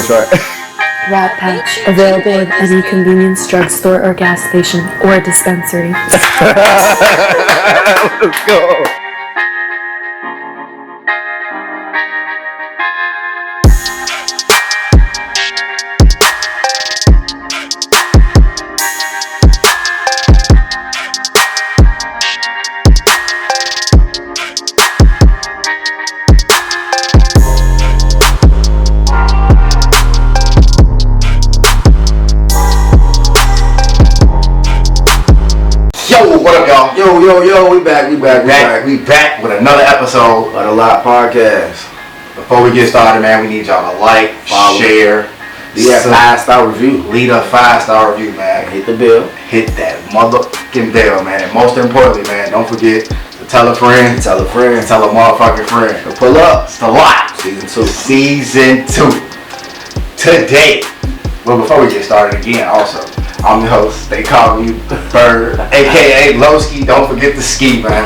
start. Rat Patch, available at any convenience drugstore or gas station or dispensary. Let's go. What up, y'all? Yo, we back with another episode of the Lot Podcast. Before we get started, man, we need y'all to like, follow, share, leave that 5-star review. Leave a 5-star review, man. Hit the bell. Hit that motherfucking bell, man. And most importantly, man, don't forget to tell a friend, Tell a friend. tell a motherfucking friend. To pull up. It's the Lot. Season 2. Today. Well, before we get started again, also, I'm your host. They call me Bird, aka Lowski. Don't forget the ski, man.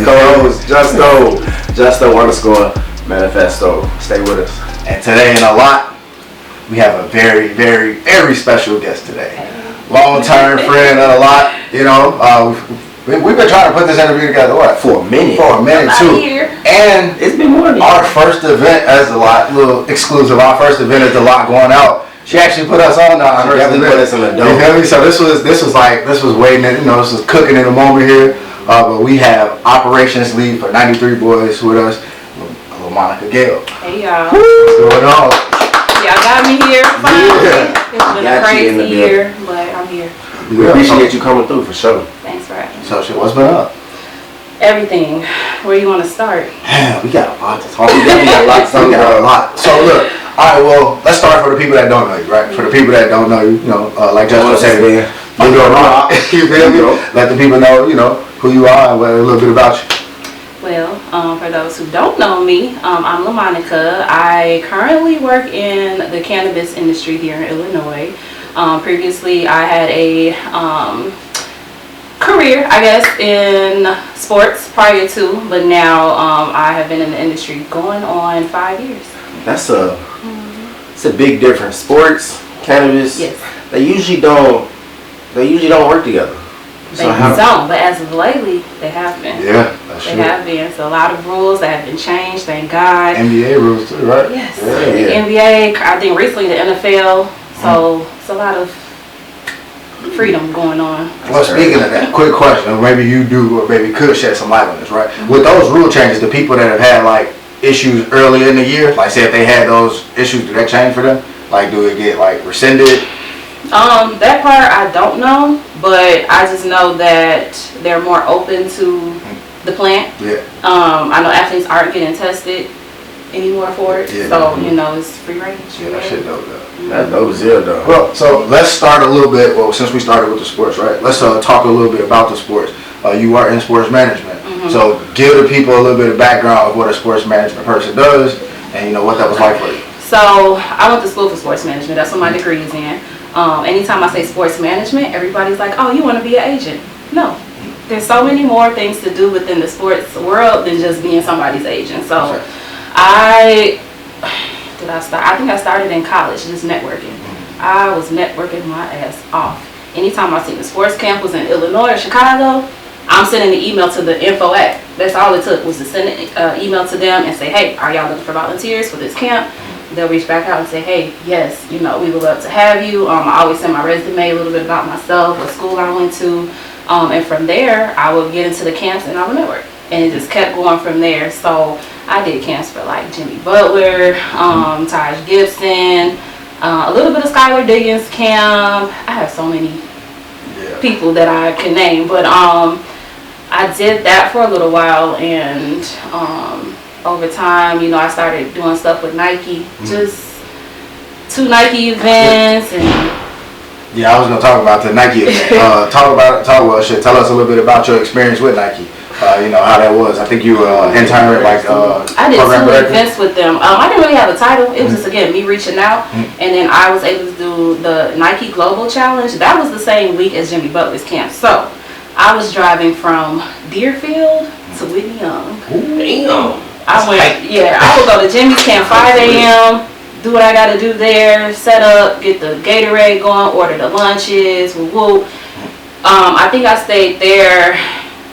Co-host Justo _ Manifesto. Stay with us. And today in a lot, we have a very, very, very special guest today. Long-term friend of a lot. You know, we've been trying to put this interview together. What? For a minute too. And it's been more than our first event as a lot, little exclusive. Our first event as a lot going out. She actually put us on now. She definitely put us in the dope. You feel me? So this was waiting, you know, this was cooking in the moment here. But we have operations lead for 93 Boyz with us, Lemonica, Gale. Hey y'all. What's going on? Y'all got me here finally. Yeah. It's been a crazy year, but I'm here. We appreciate you coming through for sure. Thanks for having me. So shit, what's been up? Everything. Where you want to start? Man, we got a lot to talk about. We got a lot. So look, alright, well, let's start for the people that don't know you, right? For the people that don't know you, like Justin said, you feel me? Let the people know, you know, who you are and a little bit about you. Well, for those who don't know me, I'm Lemonica. I currently work in the cannabis industry here in Illinois. Previously, I had a career, I guess, in sports prior to, but now I have been in the industry going on 5 years. It's a big difference. Sports, cannabis, yes. They usually don't work together. But as of lately, they have been. Yeah, that's true. They have been. So a lot of rules that have been changed, thank God. NBA rules too, right? Yes. Yeah. NBA, I think recently the NFL. So it's a lot of freedom going on. Well, speaking of that, quick question, or maybe you do, or maybe could shed some light on this, right? With those rule changes, the people that have had like issues early in the year, like say if they had those issues, do that change for them? Like, do it get like rescinded? That part I don't know, but I just know that they're more open to the plant. Yeah. I know athletes aren't getting tested anymore for it, Yeah. so you know it's free range. Yeah, that shit dope though. That dope as hell though. Well, so let's start a little bit. Well, since we started with the sports, right? Let's talk a little bit about the sports. You are in sports management, so give the people a little bit of background of what a sports management person does, and you know what that was like for you. So I went to school for sports management. That's what my degree is in. Anytime I say sports management, everybody's like, "Oh, you want to be an agent?" No, there's so many more things to do within the sports world than just being somebody's agent. So I think I started in college just networking. I was networking my ass off. Anytime I seen the sports camp was in Illinois or Chicago, I'm sending the email to the info at. That's all it took was to send an email to them and say, "Hey, are y'all looking for volunteers for this camp?" They'll reach back out and say, "Hey, yes, you know, we would love to have you." I always send my resume, a little bit about myself, what school I went to, and from there I would get into the camps and I would network, and it just kept going from there. So I did camps for like Jimmy Butler, Taj Gibson, a little bit of Skylar Diggins camp. I have so many people that I can name, but I did that for a little while, and over time, you know, I started doing stuff with Nike, just 2 Nike events, and yeah, I was gonna talk about the Nike event. Tell us a little bit about your experience with Nike. You know how that was. I think you were intern at like I did 2 director. events with them. I didn't really have a title. It was just again me reaching out, and then I was able to do the Nike Global Challenge. That was the same week as Jimmy Butler's camp. So I was driving from Deerfield to Whitney Young. Damn. I would go to Jimmy's camp 5 a.m. do what I gotta do there, set up, get the Gatorade going, order the lunches, woo. I think I stayed there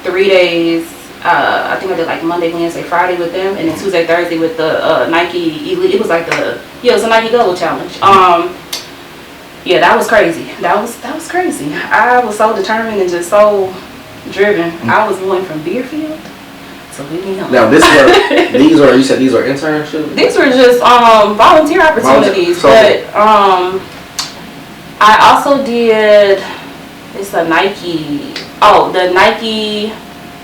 3 days. I think I did like Monday, Wednesday, Friday with them, and then Tuesday, Thursday with the Nike Elite. It was like it was a Nike Double Challenge. Yeah, that was crazy. That was crazy. I was so determined and just so driven. I was going from Deerfield to Whitney Young. Now you said these are internships? These were just volunteer opportunities, but I also did the Nike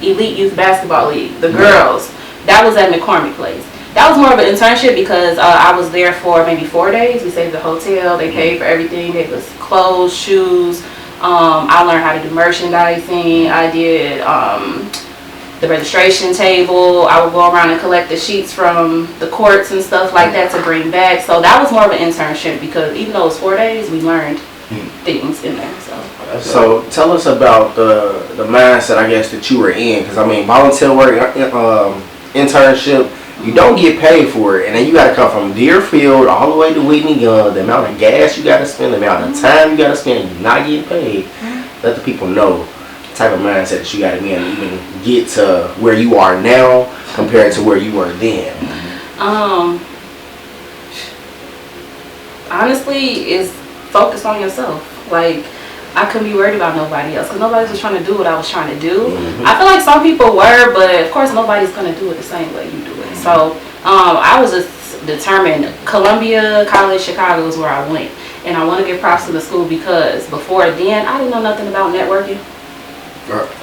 Elite Youth Basketball League, the girls. That was at McCormick Place. That was more of an internship because I was there for maybe 4 days. We stayed at the hotel. They paid for everything. Gave us clothes, shoes. I learned how to do merchandising. I did the registration table. I would go around and collect the sheets from the courts and stuff like that to bring back. So that was more of an internship because even though it was 4 days, we learned things in there. So tell us about the mindset, I guess, that you were in. Because, I mean, volunteer work, internship, you don't get paid for it. And then you got to come from Deerfield all the way to Whitney Young. The amount of gas you got to spend, the amount of time you got to spend, you're not getting paid. Let the people know the type of mindset that you got to be in to even get to where you are now compared to where you were then. Honestly, it's focused on yourself. Like, I couldn't be worried about nobody else because nobody was trying to do what I was trying to do. I feel like some people were, but of course nobody's going to do it the same way you do it. So I was just determined. Columbia College Chicago is where I went. And I want to give props to the school because before then, I didn't know nothing about networking.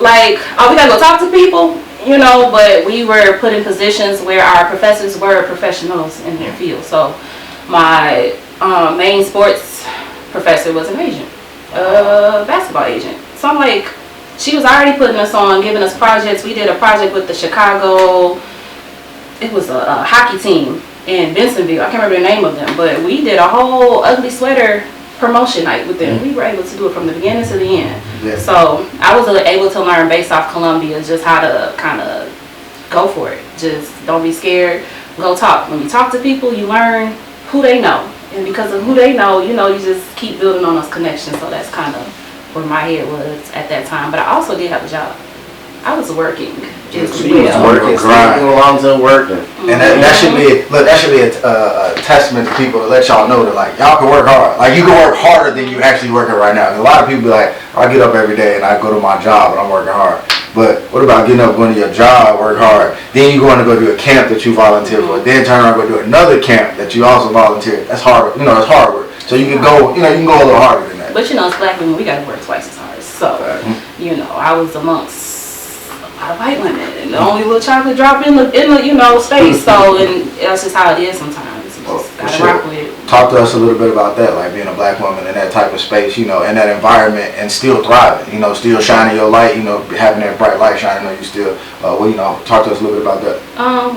Like, we got to go talk to people, you know, but we were put in positions where our professors were professionals in their field. So my main sports professor was an agent. Basketball agent. So I'm like, she was already putting us on, giving us projects. We did a project with the Chicago, it was a hockey team in Bensonville. I can't remember the name of them, but we did a whole ugly sweater promotion night with them. We were able to do it from the beginning to the end. So I was able to learn based off Columbia just how to kind of go for it. Just don't be scared. Go talk. When you talk to people, you learn who they know. And because of who they know, you just keep building on those connections. So that's kind of where my head was at that time. But I also did have a job. I was working. Working, and that should be a testament to people to let y'all know that like y'all can work hard. Like you can work harder than you actually working right now. A lot of people be like, I get up every day and I go to my job and I'm working hard. But what about getting up, going to your job, work hard, then you going to go do a camp that you volunteer for, then turn around and go do another camp that you also volunteer. That's hard. It's hard work. So you can go, you can go a little harder than that. But as black women, we got to work twice as hard. So, I was amongst a lot of white women, and the only little chocolate drop in the space. So, and that's just how it is sometimes. You just gotta rock with it. Talk to us a little bit about that, like being a black woman in that type of space, in that environment, and still thriving. Still shining your light. Having that bright light shining on you still. Talk to us a little bit about that.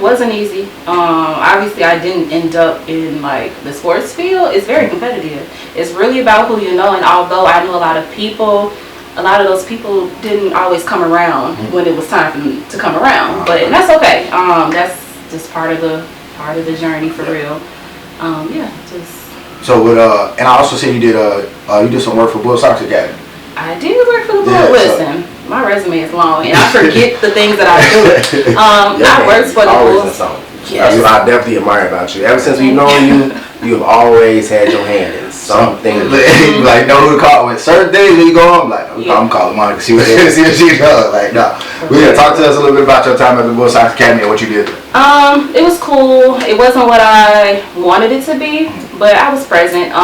Wasn't easy. Obviously, I didn't end up in like the sports field. It's very competitive. It's really about who you know, and although I knew a lot of people. A lot of those people didn't always come around when it was time for them to come around, but that's okay. That's just part of the journey for real. So with and I also see you did some work for Boyz Academy. I did work for the Boyz. Listen, my resume is long, and I forget the things that I do. I worked for the Boyz. Yes. That's what I definitely admire about you. Ever since we've known you, you have always had your hand in something. You like know who to call with certain days when you go home. Like I'm calling Monica, see what she does. Like we gotta talk to us a little bit about your time at the Boyz Academy and what you did. It was cool. It wasn't what I wanted it to be, but I was present.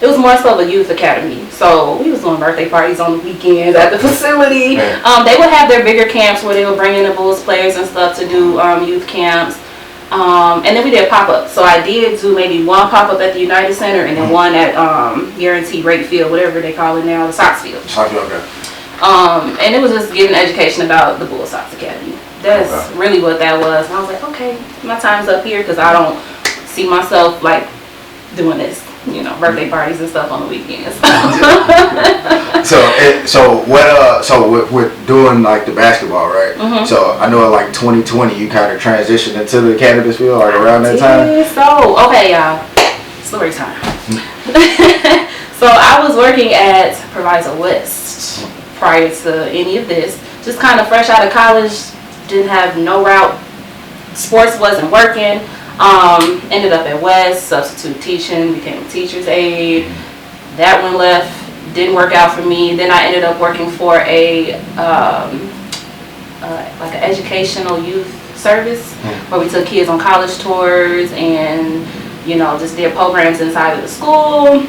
It was more so of a youth academy. So we was doing birthday parties on the weekends at the facility. They would have their bigger camps where they would bring in the Bulls players and stuff to do youth camps. And then we did pop-up. So I did do maybe one pop-up at the United Center and then one at Guaranteed Rate Field, whatever they call it now, the Sox Field. And it was just giving education about the Boyz Academy. That's really what that was. And I was like, okay, my time's up here because I don't see myself like doing this, birthday parties and stuff on the weekends. So we're doing like the basketball, right? So I know in like 2020 you kind of transitioned into the cannabis field like around that time. So okay, y'all. Story time. So I was working at Proviso West prior to any of this. Just kind of fresh out of college, didn't have no route. Sports wasn't working. Ended up at West, substitute teaching, became a teacher's aide. That one left, didn't work out for me. Then I ended up working for a like an educational youth service where we took kids on college tours and just did programs inside of the school.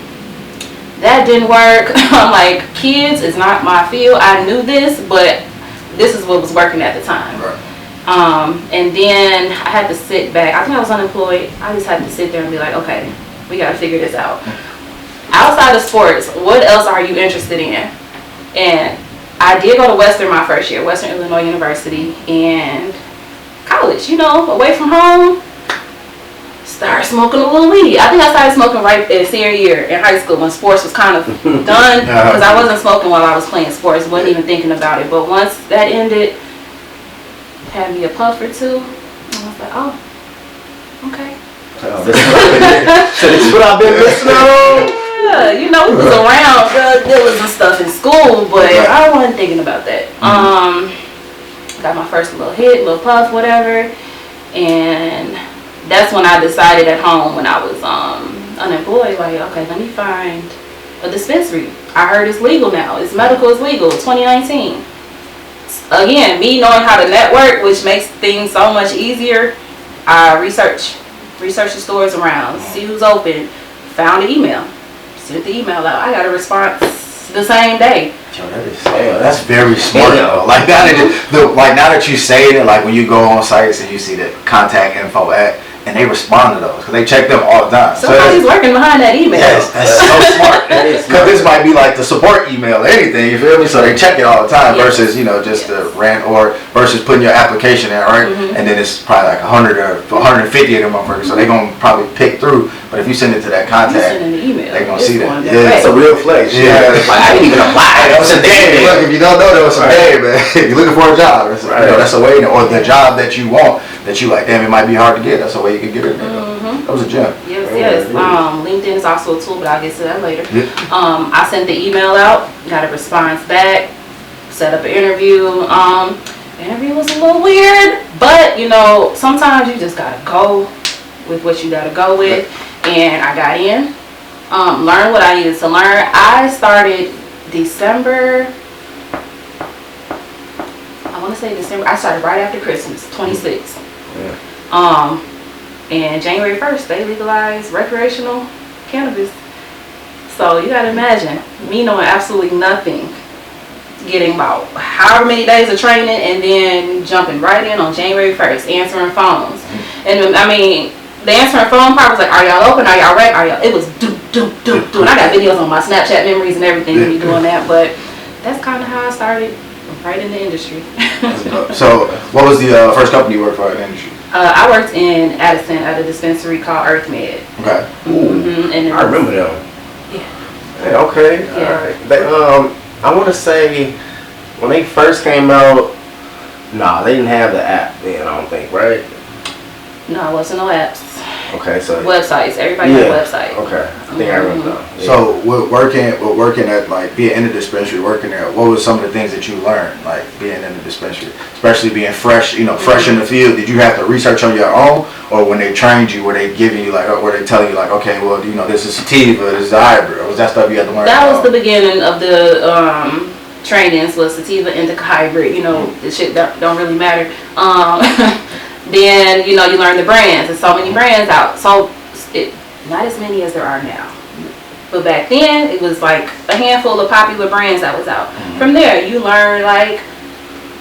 That didn't work. I'm like, kids is not my field. I knew this, but this is what was working at the time. Right. And then I had to sit back. I think I was unemployed. I just had to sit there and be like, okay, we got to figure this out. Outside of sports, what else are you interested in? And I did go to Western my first year, Western Illinois University, and college, away from home. Started smoking a little weed. I think I started smoking right at senior year in high school when sports was kind of done, because I wasn't smoking while I was playing sports, wasn't even thinking about it. But once that ended, had me a puff or two, and I was like, oh, okay. So this is what I've been listening on. Yeah, we was around drug dealers and stuff in school, but I wasn't thinking about that. Got my first little hit, little puff, whatever, and that's when I decided at home when I was unemployed, like, okay, let me find a dispensary. I heard it's legal now. It's medical, it's legal, 2019. Again, me knowing how to network, which makes things so much easier, I research the stores around, see who's open, found an email, sent the email out. I got a response the same day. Yo, that's very smart though. Like now that you say it, like when you go on sites and you see the contact info and they respond to those because they check them all the time. Somebody's working behind that email. Yes, that's so smart. Because this might be like the support email or anything, you feel me? So they check it all the time versus just the rant or versus putting your application in, right? And then it's probably like 100 or 150 of them motherfuckers, so they're gonna probably pick through. But if you send it to that contact, they're gonna see that. Yeah, it's a real flex. Yeah, like I didn't even apply. That was a game. Look, if you don't know, that was some game, man. If you're looking for a job, that's a way, or the job that you want, that you like, damn, it might be hard to get. That's a way you can get it. That was a gem. Yes. LinkedIn is also a tool, but I'll get to that later. I sent the email out, got a response back, set up an interview. The interview was a little weird, but sometimes you just gotta go with what you gotta go with. And I got in, learned what I needed to learn. I started December. I started right after Christmas, 26. And January 1st, they legalized recreational cannabis. So you gotta imagine me knowing absolutely nothing, getting about however many days of training, and then jumping right in on January 1st, answering phones. And I mean, the answering phone part was like, are y'all open? Are y'all ready? It was do. And I got videos on my Snapchat memories and everything of me doing that. But that's kind of how I started right in the industry. So what was the first company you worked for in the industry? I worked in Addison at a dispensary called EarthMed. Okay. And I remember them. Yeah. Hey, okay. Yeah. All right. I want to say when they first came out, they didn't have the app then, I don't think, right? No, it wasn't no apps. Okay, so websites. Everybody had a website. Okay, I think I remember that. Yeah. So with working at like being in the dispensary, working there, what was some of the things that you learned, like being in the dispensary, especially being fresh, fresh in the field? Did you have to research on your own, or when they trained you, were they giving you were they telling you like, okay, well, this is sativa, this is the hybrid, or was that stuff you had to learn? That was the beginning of the trainings, was sativa, indica, hybrid. The shit that don't really matter. Then, you learn the brands. There's so many brands out. So, not as many as there are now. But back then, it was like a handful of popular brands that was out. From there, you learn,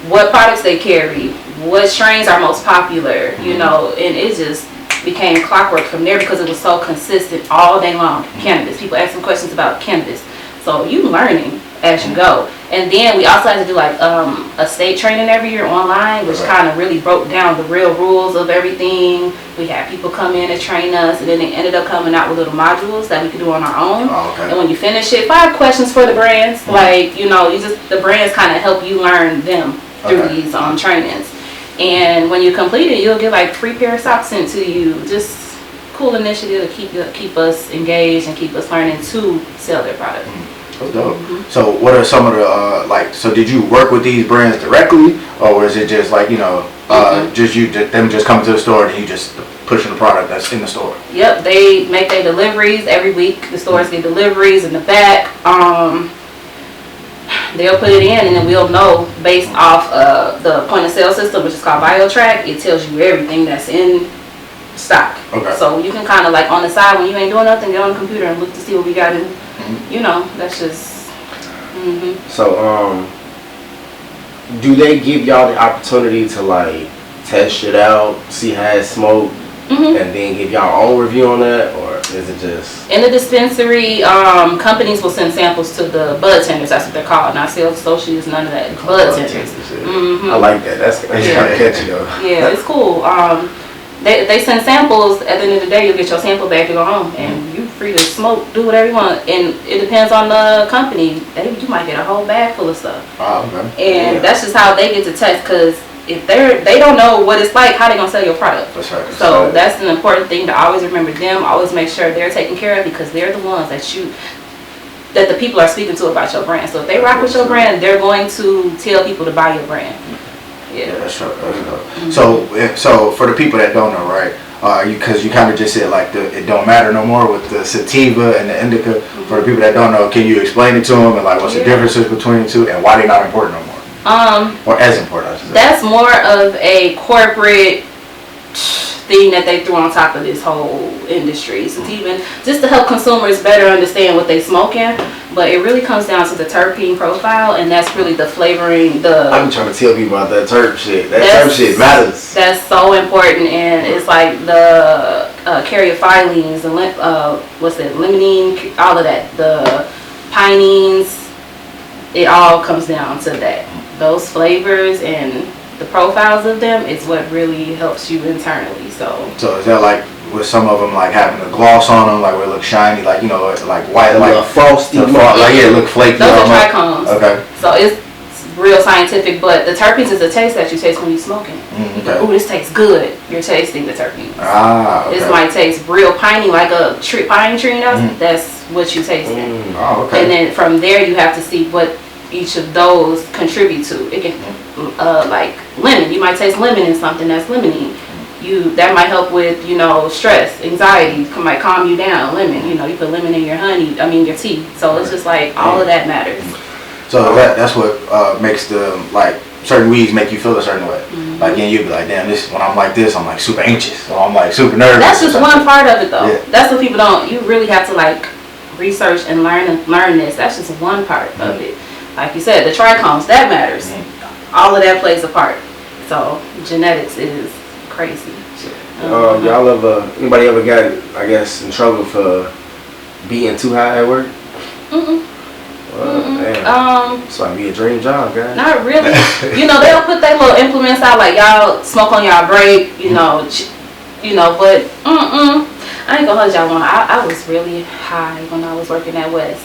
what products they carry, what strains are most popular, and it just became clockwork from there because it was so consistent all day long. Cannabis. People asking questions about cannabis. So, you learning as you go. And then we also had to do a state training every year online, which kind of really broke down the real rules of everything. We had people come in and train us, and then they ended up coming out with little modules that we could do on our own. And when you finish it, 5 questions for the brands. The brands kind of help you learn them through these trainings. And when you complete it, you'll get 3 pair of socks sent to you. Just cool initiative to keep us engaged and keep us learning to sell their product. That's dope. So what are some of the so did you work with these brands directly, or was it just like them just coming to the store and you just pushing the product that's in the store? Yep, they make their deliveries every week. The stores get deliveries in the back. They'll put it in, and then we'll know based off the point of sale system, which is called BioTrack. It tells you everything that's in stock. Okay. So you can kind of like on the side when you ain't doing nothing, get on the computer and look to see what we got in. That's just. So do they give y'all the opportunity to like test shit out, see how it smoke, and then give y'all own review on that, or is it just in the dispensary? Companies will send samples to the bud tenders. That's what they're called. Not sales associates, none of that. Bud tenders. I like that. That's kind of catchy though. Yeah, it's cool. They send samples. At the end of the day, you'll get your sample back to go home, and you're free to smoke, do whatever you want. And it depends on the company. You might get a whole bag full of stuff. And that's just how they get to test, because if they don't know what it's like, how they gonna sell your product? That's right. So that's an important thing to always remember them. Always make sure they're taken care of, because they're the ones that the people are speaking to about your brand. So if they rock with your brand, they're going to tell people to buy your brand. Yeah, that's right. That's right. So for the people that don't know, right? Because you kind of just said like it don't matter no more with the sativa and the indica. For the people that don't know, can you explain it to them and like what's the differences between the two and why they're not important no more? Or as important, I should say. That's more of a corporate thing that they threw on top of this whole industry. So even just to help consumers better understand what they smoking, but it really comes down to the terpene profile, and that's really the flavoring. I've been trying to tell people about that terp shit. That terp shit matters. That's so important, and it's like the caryophyllines, the limonene, all of that, the pinene. It all comes down to that. Those flavors and the profiles of them is what really helps you internally. So is that like with some of them like having a gloss on them, like where it looks shiny, like like white, like frosty, like it look flaky. Those are trichomes. Okay. So it's real scientific, but the terpenes is a taste that you taste when you're smoking. Okay. Ooh, this tastes good. You're tasting the terpenes. Okay. This might taste real piney, like a pine tree. That's what you tasting. Okay. And then from there, you have to see what each of those contribute to. It can like lemon. You might taste lemon in something that's limonene. That might help with stress, anxiety. Might calm you down. Lemon. You put lemon in your tea. So it's just like all of that matters. So that's what makes certain weeds make you feel a certain way. Like you'd be like, damn, when I'm like this, I'm like super anxious, or I'm like super nervous. That's just one part of it though. Yeah. That's what people don't. You really have to like research and learn this. That's just one part of it. Like you said, the trichomes, that matters. All of that plays a part. So genetics is crazy. Anybody ever got, I guess, in trouble for being too high at work? Damn. This might be a dream job, guys. Not really. They'll put their little implements out, like y'all smoke on y'all break, but I ain't gonna hold y'all on. I was really high when I was working at West.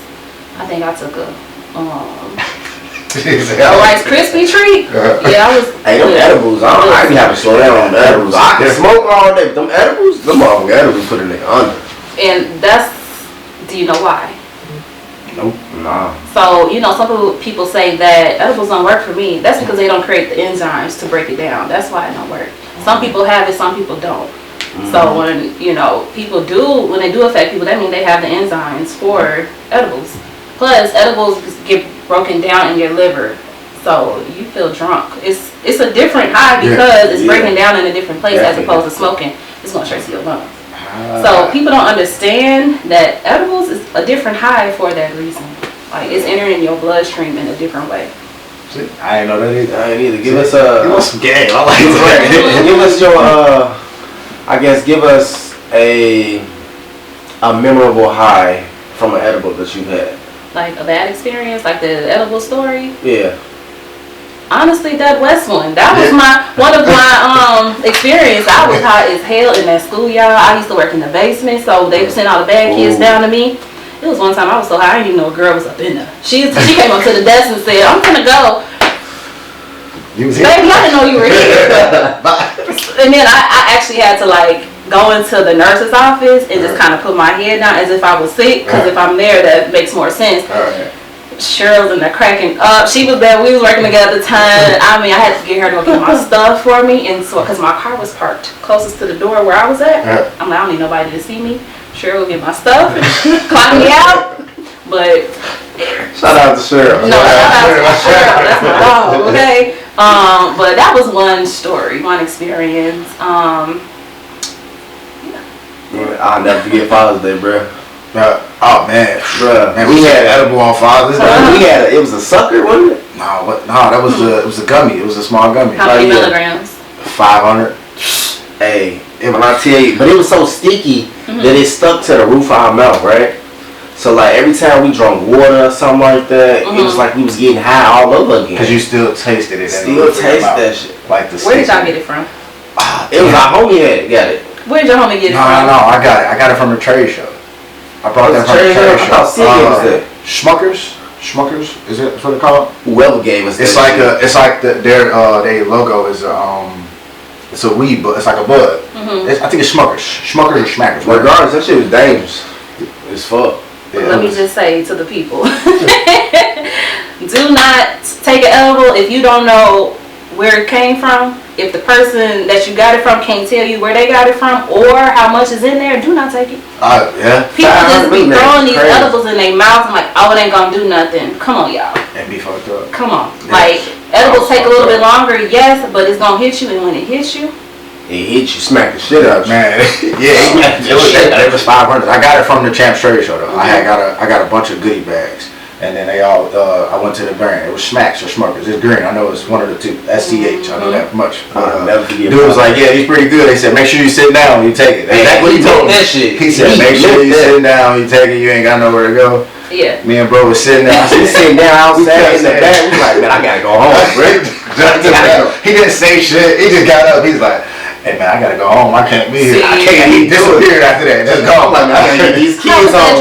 I think I took a Rice Krispie treat. Yeah, I was. Hey, them edibles, I be having to slow down on the edibles. I can smoke all day, but them edibles, them motherfucking edibles put in there under. And do you know why? Nope. Nah. So, some people say that edibles don't work for me. That's because they don't create the enzymes to break it down. That's why it don't work. Some people have it, some people don't. So when, when they do affect people, that means they have the enzymes for edibles. Plus, edibles get broken down in your liver. So you feel drunk. It's a different high because it's breaking down in a different place as opposed to smoking. It's going straight to your lungs. So people don't understand that edibles is a different high for that reason. Like it's entering your bloodstream in a different way. I ain't know that either. I ain't either. Give us some game. I like that. Give us your give us a memorable high from an edible that you've had. Like a bad experience, like the edible story. Yeah. Honestly, that West one. That was one of my experience. I was high as hell in that schoolyard. I used to work in the basement, so they sent all the bad kids down to me. It was one time I was so high, I didn't even know a girl was up in there. She came up to the desk and said, "I'm gonna go." You was here? Baby, I didn't know you were here. And then I actually had to go into the nurse's office and just kind of put my head down as if I was sick, because if I'm there, that makes more sense. Cheryl's in there cracking up. She was there. We was working together at the time. I mean, I had to get her to go get my stuff for me, and so because my car was parked closest to the door where I was at, I'm like, I don't need nobody to see me. Cheryl will get my stuff and clock me out. But shout out to Cheryl. No, shout out to Cheryl. That's my dog. Okay. But that was one story, one experience. I'll never forget Father's Day, bro. Oh man, Bruh. Man, we had edible on Father's Day. It was a sucker, wasn't it? No, that was it was a gummy. It was a small gummy. How many milligrams? 500. Hey, when I tell you, but it was so sticky that it stuck to the roof of our mouth, right? So like every time we drank water or something like that, it was like we was getting high all over again. Cause you still tasted it. Still tasted that shit. Like the. Where did y'all get it from? It was our homie got it. Where did your homie get it from? No, I got it. I got it from the trade show. I brought that from the trade show. I thought that. Schmuckers, is it what they call it? Whoever gave us it's that. It's like their logo is it's a weed, but it's like a bud. I think it's Schmuckers or Schmackers. Regardless, that shit was dangerous. It's fuck. Yeah, let me just say to the people, do not take an edible if you don't know where it came from. If the person that you got it from can't tell you where they got it from or how much is in there, do not take it. Yeah. People just be throwing these edibles in their mouth and like, oh, it ain't gonna do nothing. Come on, y'all. And be fucked up. Come on. Yeah. Like, edibles take a little bit longer, yes, but it's gonna hit you, and when it hits you, it hit you, smack the shit out of you. Man, it was 500. I got it from the Champs Trade Show though. I got a bunch of goodie bags, and then they all. I went to the brand. It was Smacks or Schmuckers. It's green. I know it's one of the two. SCH. I know that much. Dude was like, yeah, he's pretty good. They said, make sure you sit down when you take it. That's what he told me. That shit. He said, make sure you sit down when you take it. You ain't got nowhere to go. Yeah. Me and bro was sitting down. He's sitting down outside in the back. We like, man, I gotta go home, bro. He didn't say shit. He just got up. He's like, hey man, I gotta go home. I can't be here. I can't. He disappeared after that. Just go. I'm like, man, I gotta get these kids home.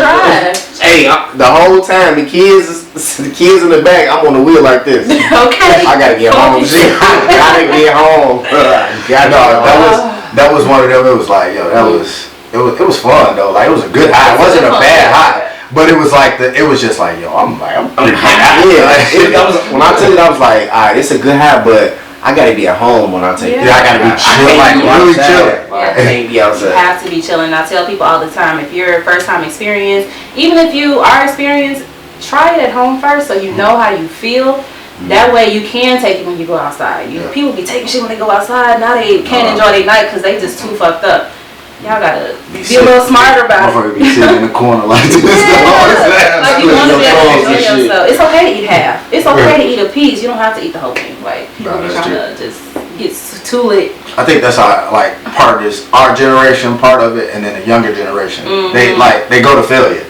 Hey, the whole time the kids in the back, I'm on the wheel like this. Okay. I gotta get home. I gotta get home. That was one of them. It was like, yo, it was fun though. Like it was a good high. It wasn't a bad high. But it was like it was just like, yo, I'm pretty happy. When I took it, I was like, all right, it's a good high, but I gotta be at home when I take it. Yeah, I gotta be chilling, like really chilling. I can't be outside. You have to be chilling. I tell people all the time, if you're a first time experience, even if you are experienced, try it at home first so you know how you feel. That way you can take it when you go outside. People be taking shit when they go outside. Now they can't enjoy their night because they just too fucked up. Y'all gotta be a little smarter about it. Motherfucker be sitting in the corner like this. Like you want to be able to enjoy yourself. It's okay to eat half. It's okay to eat a piece. You don't have to eat the whole thing. Like people be trying to just get too lit. I think that's how like part of this, our generation, part of it, and then the younger generation. They go to failure,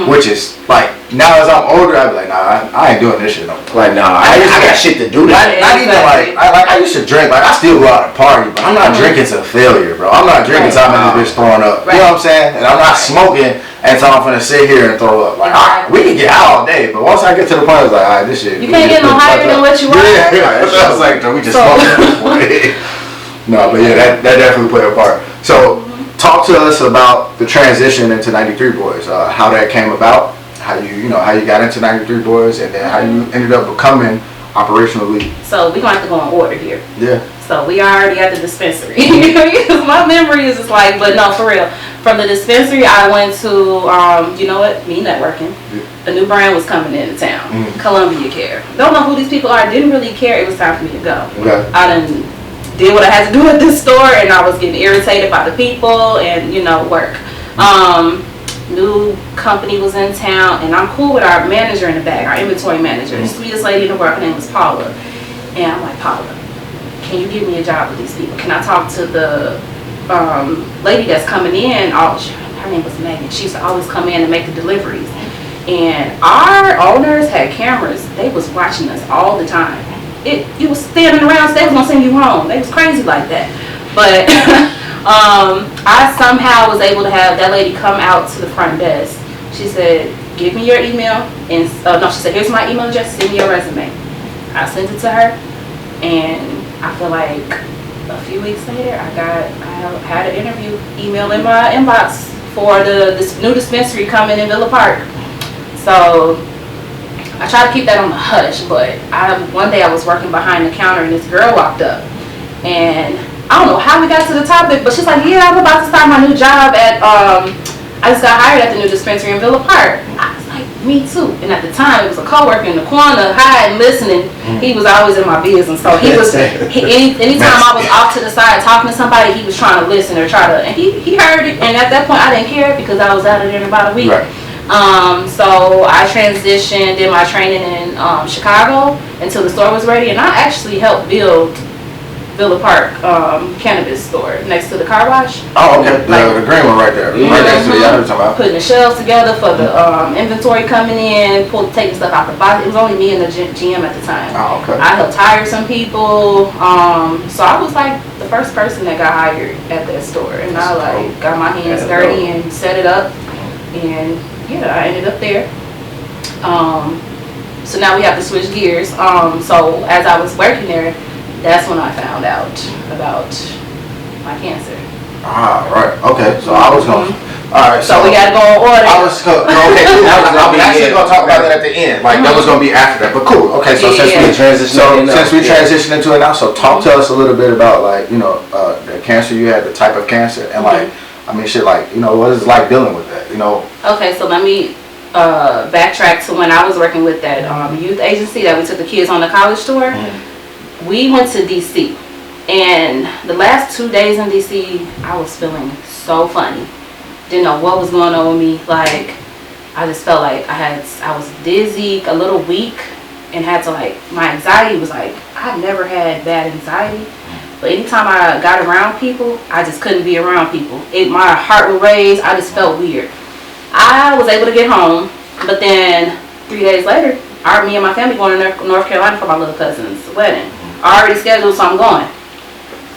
which is like now as I'm older, I be like, nah, I ain't doing this shit no more. Like nah, I got shit to do. Not even like I used to drink. Like I still go out and party, but I'm not drinking to failure, bro. I'm not drinking till I'm in this bitch throwing up. You know what I'm saying? And I'm not smoking until I'm finna sit here and throw up. Like we can get high all day, but once I get to the point, it's like, all right, this shit. You can't get no higher than what you are. Yeah, I was like, we just smoking. No, but yeah, that definitely played a part. So, talk to us about the transition into 93 Boyz. How that came about, how you got into 93 Boyz, and then how you ended up becoming operational lead. So we gonna have to go in order here. Yeah. So we already at the dispensary. My memory is just like, but no, for real. From the dispensary, I went to, me networking. Yeah. A new brand was coming into town, Columbia Care. Don't know who these people are. Didn't really care. It was time for me to go. Okay. I did what I had to do at this store, and I was getting irritated by the people and work. New company was in town, and I'm cool with our manager in the back, our inventory manager, the sweetest lady in the world. Her name was Paula, and I'm like, Paula, can you give me a job with these people? Can I talk to the lady that's coming in? Her name was Megan. She used to always come in and make the deliveries, and our owners had cameras. They was watching us all the time. You was standing around, so they was gonna send you home. They was crazy like that. But I somehow was able to have that lady come out to the front desk. She said, give me your email. And she said, here's my email address, send me your resume. I sent it to her, and I feel like a few weeks later, I had an interview email in my inbox for this new dispensary coming in Villa Park. So I tried to keep that on the hush, but one day I was working behind the counter and this girl walked up, and I don't know how we got to the topic, but she's like, yeah, I'm about to start my new job at, I just got hired at the new dispensary in Villa Park. I was like, me too. And at the time, it was a coworker in the corner, hiding, listening. He was always in my business. So he was, anytime I was off to the side talking to somebody, he was trying to listen or and he heard it. And at that point, I didn't care because I was out of there in about a week. Right. So I transitioned, did my training in Chicago until the store was ready. And I actually helped build Villa Park cannabis store next to the car wash. Oh, okay. The green one right there. Yeah. Right next to the other talking about. Putting the shelves together for the inventory coming in, taking stuff out the box. It was only me and the GM at the time. Oh, okay. I helped hire some people. So I was like the first person that got hired at that store, and I like got my hands dirty and set it up, and yeah, I ended up there. So now we have to switch gears. So as I was working there, that's when I found out about my cancer. Ah, right. Okay. So I was going. All right. So we got to go in order. I was okay. Cool. I'm actually going to talk about that at the end. Like that was going to be after that. But cool. Okay. So since we transitioned into it now, so talk to us a little bit about like the cancer you had, the type of cancer, and like I mean shit like what is it like dealing with that? Okay. So let me backtrack to when I was working with that youth agency that we took the kids on the college tour. We went to DC, and the last 2 days in DC, I was feeling so funny. Didn't know what was going on with me. Like, I just felt like I was dizzy, a little weak, and had to my anxiety was like, I've never had bad anxiety, but anytime I got around people, I just couldn't be around people. My heart would raise. I just felt weird. I was able to get home, but then 3 days later, me and my family going to North Carolina for my little cousin's wedding. Already scheduled, so I'm going.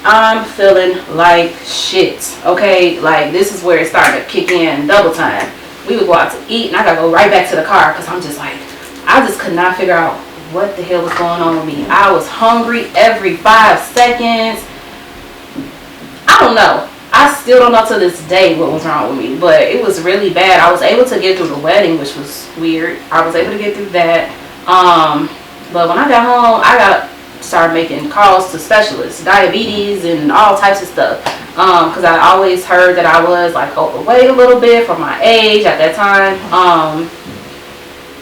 I'm feeling like shit. Okay, like this is where it started to kick in double time. We would go out to eat, and I gotta go right back to the car because I'm just like, I just could not figure out what the hell was going on with me. I was hungry every 5 seconds. I don't know. I still don't know to this day what was wrong with me, but it was really bad. I was able to get through the wedding, which was weird. I was able to get through that. But when I got home, I started making calls to specialists, diabetes and all types of stuff. Because I always heard that I was overweight a little bit for my age at that time.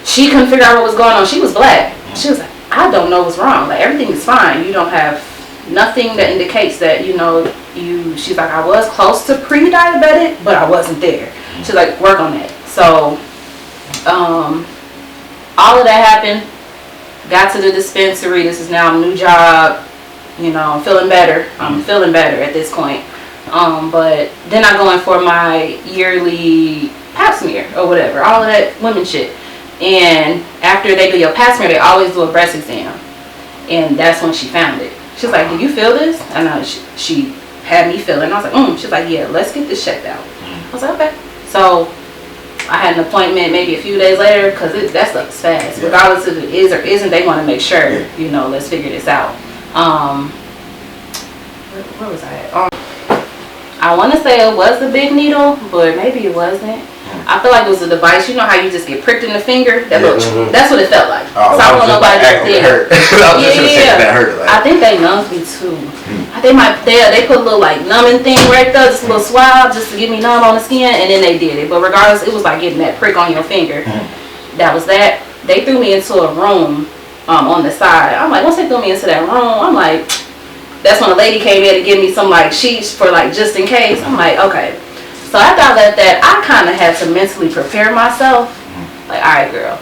She couldn't figure out what was going on. She was black. She was like, I don't know what's wrong. Like everything is fine. You don't have nothing that indicates that she's like, I was close to pre-diabetic, but I wasn't there. She's like, work on that. So all of that happened. Got to the dispensary. This is now a new job. I'm feeling better. I'm feeling better at this point. But then I go in for my yearly pap smear or whatever. All of that women shit. And after they do your pap smear, they always do a breast exam. And that's when she found it. She's like, do you feel this? And she had me feel it. And I was like, She's like, yeah, let's get this checked out. I was like, okay. So I had an appointment maybe a few days later because that stuff's fast. Yeah. Regardless if it is or isn't, they want to make sure, let's figure this out. Where was I at? I want to say it was the big needle, but maybe it wasn't. I feel like it was a device. You know how you just get pricked in the finger? That's what it felt like. Oh, so I don't know nobody that hurt. That hurt. I think they numbed me too. They put a little numbing thing right there, just a little swab just to get me numb on the skin, and then they did it. But regardless, it was like getting that prick on your finger. That was that. They threw me into a room on the side. I'm like, once they threw me into that room, I'm like, that's when a lady came in to give me some sheets for just in case. I'm like, okay. So after I left that, I kind of had to mentally prepare myself. Like, all right, girl,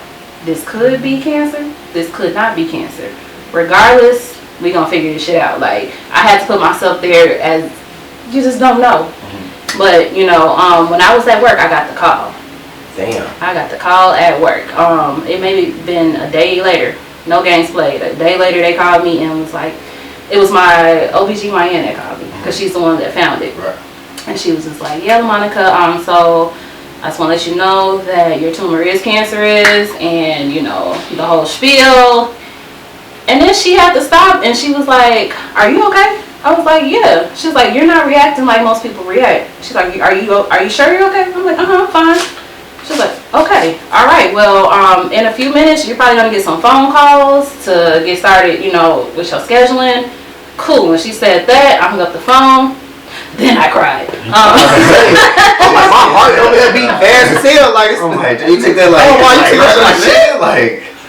this could be cancer. This could not be cancer. Regardless, we gonna figure this shit out. I had to put myself there as you just don't know. But when I was at work, I got the call. Damn. I got the call at work. It maybe been a day later. No games played. A day later, they called me and was like, it was my OBGYN that called me because she's the one that found it. Right. And she was just like, yeah, Lemonica, so I just want to let you know that your tumor is cancerous and, the whole spiel. And then she had to stop and she was like, are you okay? I was like, yeah. She's like, you're not reacting like most people react. She's like, are you sure you're okay? I'm like, I'm fine. She's like, okay, all right. Well, in a few minutes, you're probably gonna get some phone calls to get started, you know, with your scheduling. Cool. When she said that, I hung up the phone. Then I cried. I'm like, my heart over there beating fast as hell. Like, you take that like,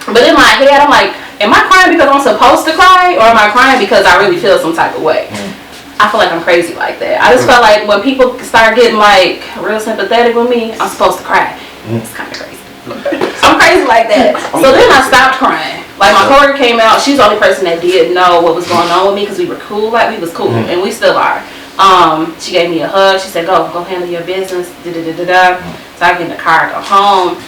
But in my head, I'm like, am I crying because I'm supposed to cry, or am I crying because I really feel some type of way? I feel like I'm crazy like that. I just felt like when people start getting like real sympathetic with me, I'm supposed to cry. It's kind of crazy. I'm crazy like that. So then I stopped crying. Like my coworker came out. She's the only person that did know what was going on with me because we were cool. Like we was cool, and we still are. She gave me a hug. She said, go handle your business. So I get in the car, go home.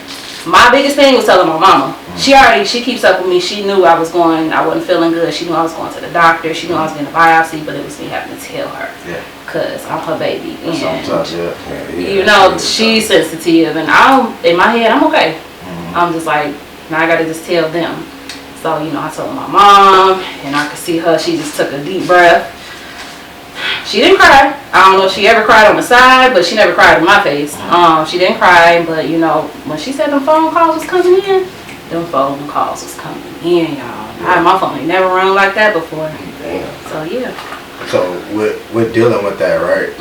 My biggest thing was telling my mama. She keeps up with me. She knew I wasn't feeling good. She knew I was going to the doctor. She knew I was getting a biopsy, but it was me having to tell her. Yeah. Cause I'm her baby. And you know, she's sensitive, and in my head, I'm okay. I'm just like, now I gotta just tell them. So, you know, I told my mom, and I could see her, she just took a deep breath. She didn't cry. I don't know if she ever cried on the side, but she never cried in my face. She didn't cry, but you know, when she said them phone calls was coming in, them phone calls was coming in, y'all. My phone ain't never rung like that before. Damn. So yeah. So with dealing with that, right?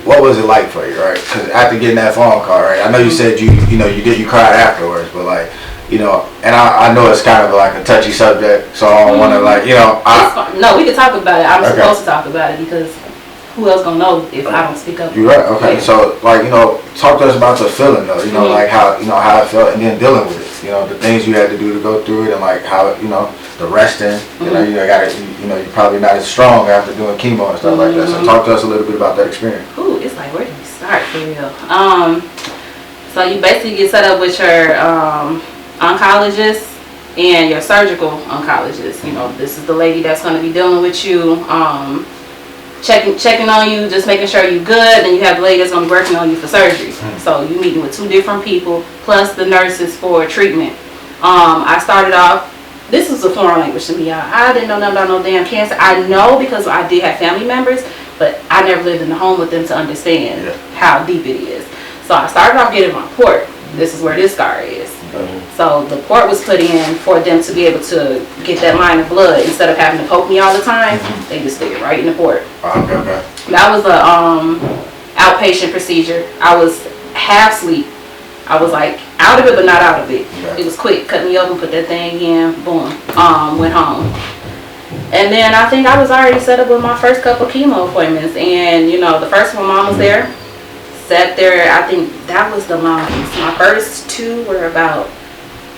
What was it like for you, right? Because after getting that phone call, right? I know you said you cried afterwards, but like, you know, and I know it's kind of like a touchy subject, so I don't want to like, you know. No, we can talk about it. I'm supposed to talk about it because who else gonna know if I don't speak up? You're right. Okay, yeah. So like, you know, talk to us about the feeling though. You know, like how it felt, and then dealing with it. You know, the things you had to do to go through it, and like how the resting. You know, you're probably not as strong after doing chemo and stuff like that. So talk to us a little bit about that experience. Ooh, it's like, where do we start for real? So you basically get set up with your oncologist and your surgical oncologist. You know, this is the lady that's going to be dealing with you, checking on you, just making sure you're good. And you have the lady that's going to be working on you for surgery. So you're meeting with two different people plus the nurses for treatment. I started off, this was a foreign language to me. I didn't know nothing about no damn cancer. I know because I did have family members, but I never lived in the home with them to understand how deep it is. So I started off getting my port. This is where this scar is. So the port was put in for them to be able to get that line of blood instead of having to poke me all the time. They just stick it right in the port. Okay. That was a outpatient procedure. I was half asleep. I was like out of it, but not out of it. It was quick. Cut me open, put that thing in, boom. Went home. And then I think I was already set up with my first couple chemo appointments. And you know, the first one, Mom was there. Sat there, I think that was the longest. My first two were about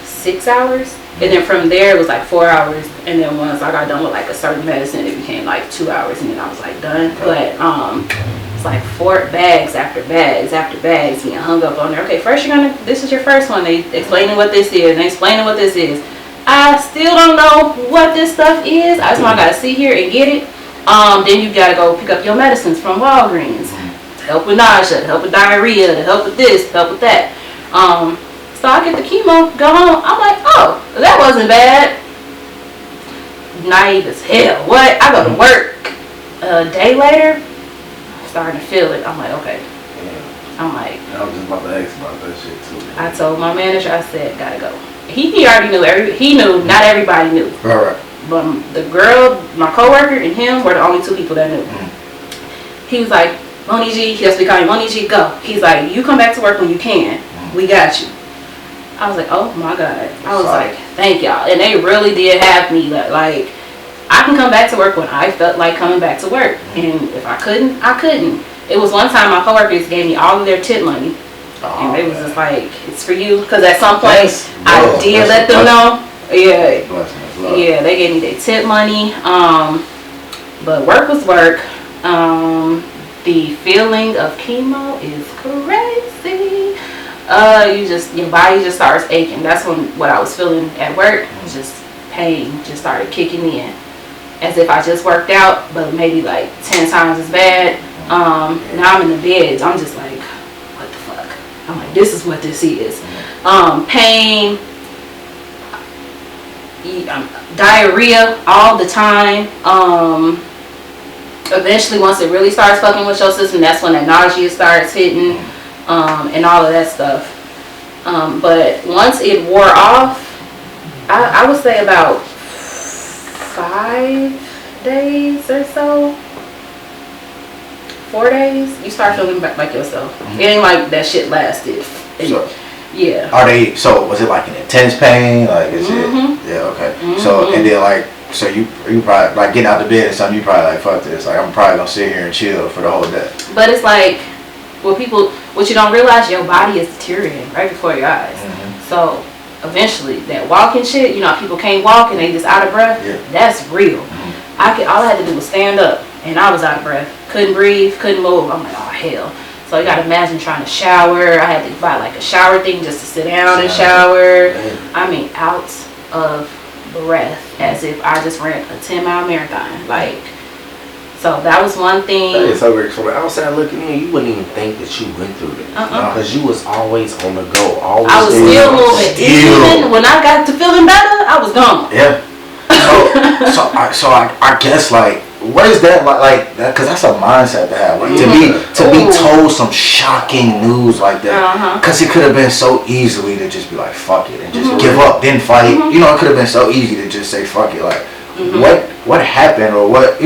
6 hours. And then from there, it was like 4 hours. And then once I got done with like a certain medicine, it became like 2 hours. And then I was like done. But it's like bags after bags after bags being hung up on there. Okay, first this is your first one. They explaining what this is. And explaining what this is. I still don't know what this stuff is. I just want I got to sit here and get it. Then you got to go pick up your medicines from Walgreens. Help with nausea, to help with diarrhea, to help with this, to help with that. So I get the chemo, go home. I'm like, oh, that wasn't bad. Naive as hell. What? I go to work. A day later, I'm starting to feel it. I'm like, okay. I'm like, I was just about to ask about that shit too. I told my manager, I said, gotta go. He already knew. He knew. Not everybody knew. All right. But the girl, my coworker, and him were the only two people that knew. He was like, Moni G, he'll speak on you. Moni G, go. He's like, you come back to work when you can. We got you. I was like, oh my God. I was like, thank y'all. And they really did have me like, I can come back to work when I felt like coming back to work. And if I couldn't, I couldn't. It was one time my coworkers gave me all of their tip money. And they was just like, it's for you. Because at some point, I did let them know. Yeah, they gave me their tip money. But work was work. The feeling of chemo is crazy. Your body just starts aching. That's what I was feeling at work. Just pain just started kicking in, as if I just worked out, but maybe like 10 times as bad. Now I'm in the bed. I'm just like, what the fuck? I'm like, this is what this is. Pain, diarrhea all the time. Eventually, once it really starts fucking with your system, that's when that nausea starts hitting, and all of that stuff. But once it wore off, I would say about 5 days or so. 4 days, you start feeling back like yourself. It ain't like that shit lasted. Yeah. Are they? So was it like an intense pain? Like is it? Yeah. Okay. So and then like so you probably like getting out the bed or something. You probably like fuck this. Like I'm probably gonna sit here and chill for the whole day. But it's like what you don't realize, your body is deteriorating right before your eyes. So eventually that walking shit, you know, people can't walk and they just out of breath. Yeah. That's real. All I had to do was stand up and I was out of breath. Couldn't breathe, couldn't move. I'm like, oh hell. So you gotta imagine trying to shower. I had to buy like a shower thing just to sit down and shower. I mean, out of breath, as if I just ran a 10-mile marathon. Like, so that was one thing. That is so weird. From outside looking in, you wouldn't even think that you went through this. Because you was always on the go. Always. I was still moving. Even when I got to feeling better, I was gone. Yeah. So I guess like what is that like that? Because that's a mindset to have. Like, to be told some shocking news like that. Because it could have been so easily to just be like fuck it and just give up, then fight. You know, it could have been so easy to just say fuck it. Like what happened or what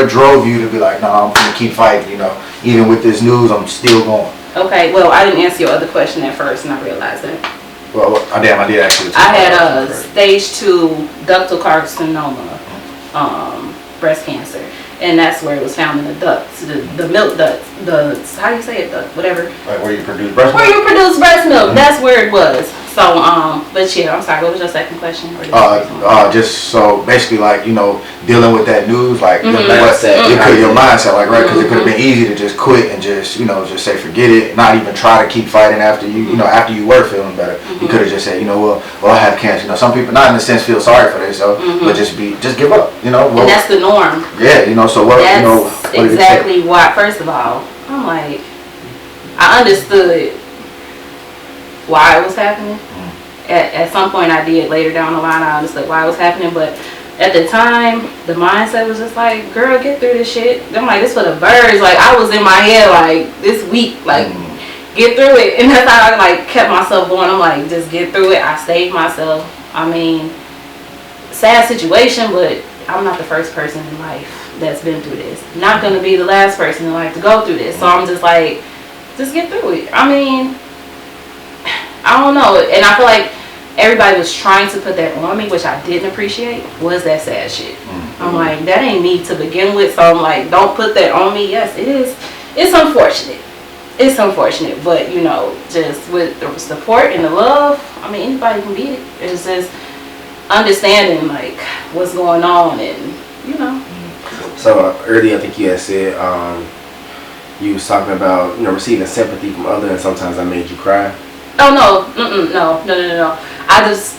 drove you to be like, no, I'm gonna keep fighting. You know, even with this news, I'm still going. Okay, well, I didn't answer your other question at first, and I realized that. Well, I did actually. I had stage 2 ductal carcinoma, breast cancer, and that's where it was found in the ducts, the milk ducts, how do you say it, duct, whatever. Like where you produce breast milk? Where you produce breast milk, that's where it was. So, but yeah, I'm sorry, what was your second question? Just so basically like, you know, dealing with that news, like your mindset, like, right, because it could have been easy to just quit and just, you know, just say forget it, not even try to keep fighting after you know, after you were feeling better. You could have just said, you know, well I have cancer. You know, some people, not in a sense, feel sorry for themselves, but just give up, you know. Well, and that's the norm. Yeah, you know, so what, that's you know. What exactly why, first of all, I'm like, I understood why it was happening. At some point I did, later down the line I understood why it was happening, but at the time the mindset was just like, girl, get through this shit. I'm like, this for the birds. Like, I was in my head like this week, like get through it, and that's how I like kept myself going. I'm like, just get through it. I saved myself. I mean, sad situation, but I'm not the first person in life that's been through this. Not gonna be the last person in life to go through this. So I'm just like, just get through it. I mean, I don't know, and I feel like everybody was trying to put that on me, which I didn't appreciate, was that sad shit. I'm like, that ain't me to begin with, so I'm like, don't put that on me. Yes, it is. It's unfortunate. It's unfortunate, but you know, just with the support and the love, I mean, anybody can beat it. It's just understanding like what's going on, and you know. So earlier, I think you had said you was talking about, you know, receiving sympathy from others, and sometimes that made you cry. Oh no, no. I just,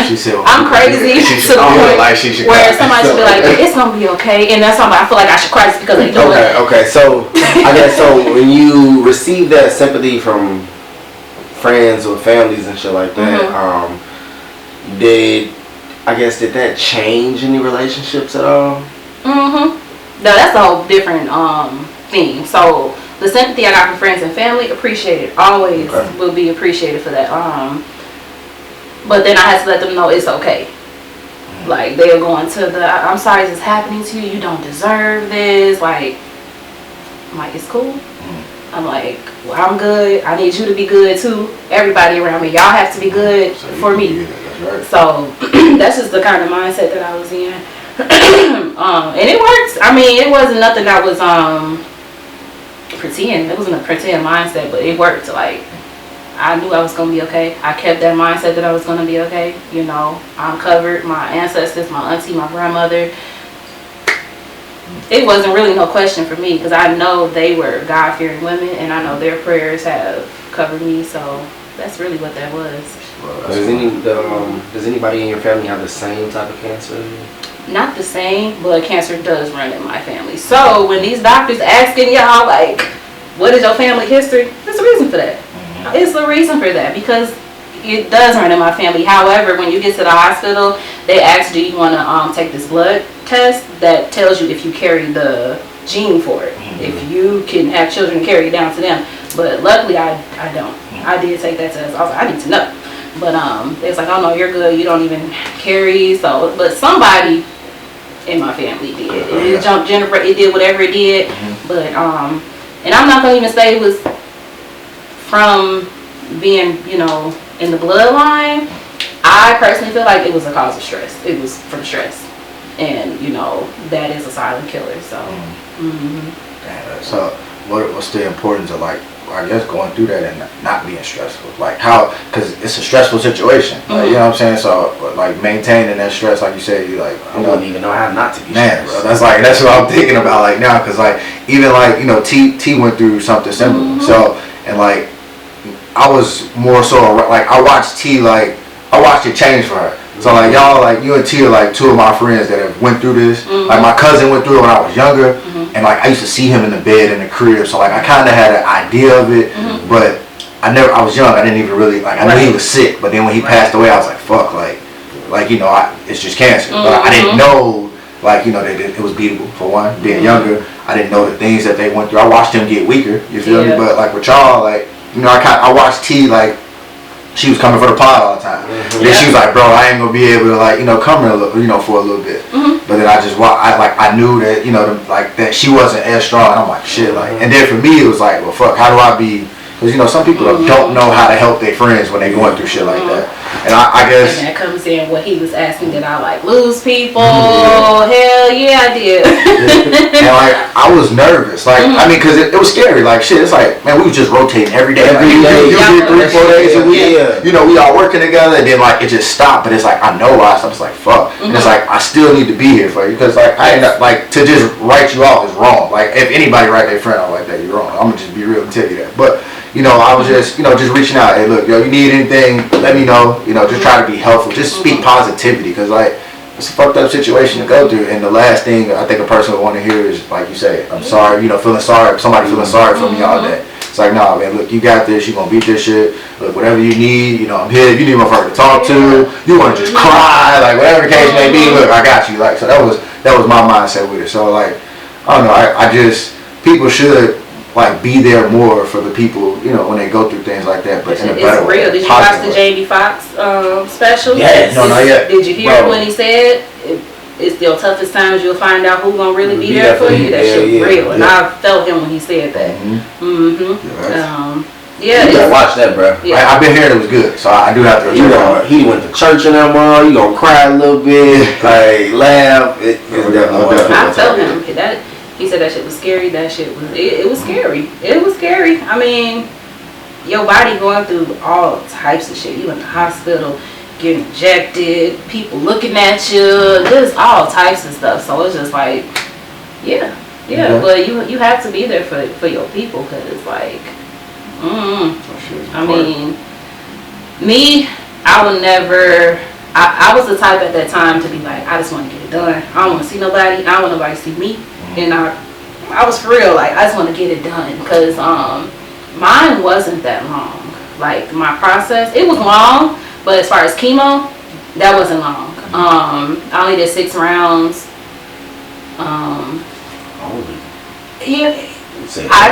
she said, I'm crazy to the point like she should where cry. somebody should be like, it's gonna be okay, and that's something I feel like I should cry just because they do it. Okay. So I guess when you receive that sympathy from friends or families and shit like that, did that change any relationships at all? No, that's a whole different thing. So the sympathy I got from friends and family, appreciated. Always will be appreciated for that. But then I had to let them know it's okay. Like, they'll go into the, I'm sorry this is happening to you. You don't deserve this. Like, I'm like, it's cool. I'm like, well, I'm good. I need you to be good too. Everybody around me, y'all have to be good for me. So that's just the kind of mindset that I was in. And it works. I mean, it wasn't nothing that was pretend. It wasn't a pretend mindset, but it worked. Like, I knew I was gonna be okay. I kept that mindset that I was gonna be okay. You know, I'm covered. My ancestors, my auntie, my grandmother. It wasn't really no question for me, because I know they were God-fearing women, and I know their prayers have covered me. So that's really what that was. Does anybody in your family have the same type of cancer? Not the same, but cancer does run in my family. So when these doctors asking y'all like, what is your family history? There's a reason for that. It's a reason for that, because it does run in my family. However, when you get to the hospital, they ask, do you want to take this blood test that tells you if you carry the gene for it. If you can have children and carry it down to them. But luckily I don't. I did take that test. I was like, I need to know. But it's like, oh no, you're good. You don't even carry. So, but somebody in my family did. It jumped Jennifer. It did whatever it did. But and I'm not gonna even say it was from being, you know, in the bloodline. I personally feel like it was a cause of stress. It was from stress, and you know that is a silent killer. So. So what's the importance of, like, I guess, going through that and not being stressful? Like, how, because it's a stressful situation, like, you know what I'm saying? So like maintaining that stress, like you said, you like, I wouldn't even know how not to be man, stressed. bro, that's what I'm thinking about, like, now, because like even like, you know, T went through something similar. So, and like I was more so like, I watched it change for her. So like y'all, like you and T are like two of my friends that have went through this. Like my cousin went through it when I was younger, and like I used to see him in the bed in the crib. So like I kind of had an idea of it, but I was young. I didn't even really like. I knew he was sick, but then when he passed away, I was like, fuck, like you know, it's just cancer. But I didn't know, like, you know, that it was beatable. For one, being younger, I didn't know the things that they went through. I watched him get weaker. You feel me? But like with y'all, like, you know, I watched T, like, she was coming for the pod all the time. Then she was like, bro, I ain't gonna be able to, like, you know, come here, you know, for a little bit. But then I knew that, you know, like that she wasn't as strong. And I'm like, shit, like, and then for me it was like, well, fuck, how do I be? Because, you know, some people don't know how to help their friends when they're going through shit like that. And I guess. And that comes in what he was asking, did I like lose people? Hell yeah, I did. And like, I was nervous. Like, I mean, because it was scary. Like, shit, it's like, man, we was just rotating every day. You did 3-4 days a week. You know, we all working together, and then like, it just stopped. But it's like, I know why. So I'm just like, fuck. And it's like, I still need to be here for you. Because like, I ain't like, to just write you off is wrong. Like, if anybody write their friend off like that, you're wrong. I'm going to just be real and tell you that. But, you know, I was just, you know, just reaching out. Hey, look, yo, you need anything, let me know. You know, just try to be helpful. Just speak positivity, because, like, it's a fucked up situation to go through. And the last thing I think a person would want to hear is, like you say, I'm sorry, you know, feeling sorry, somebody feeling sorry for me all day. It's like, nah, man, look, you got this. You gonna beat this shit. Look, whatever you need, you know, I'm here. If you need my friend to talk to, you want to just cry, like, whatever the case may be, look, I got you. Like, so that was my mindset with it. So, like, I don't know, I just, people should, like, be there more for the people, you know, when they go through things like that. But in a better way. It's real. Did you watch the Jamie Foxx special? Yeah, no, not yet. Did you hear when he said it's your toughest times you'll find out who's gonna really be there for you? That shit real, and I felt him when he said that. You gotta watch that, bro. I've been hearing it was good, so I do have to. He went to church in that mall. You gonna cry a little bit, like laugh. I felt him. He said that shit was scary. That shit was, it was scary. It was scary. I mean, your body going through all types of shit. You in the hospital, getting injected, people looking at you, just all types of stuff. So it's just like, yeah. But you have to be there for your people, because it's like, I mean, me, I would never. I was the type at that time to be like, I just want to get it done. I don't want to see nobody. I don't want nobody to see me. And I was for real, like, I just want to get it done, because mine wasn't that long. Like, my process, it was long, but as far as chemo, that wasn't long. I only did 6 rounds. I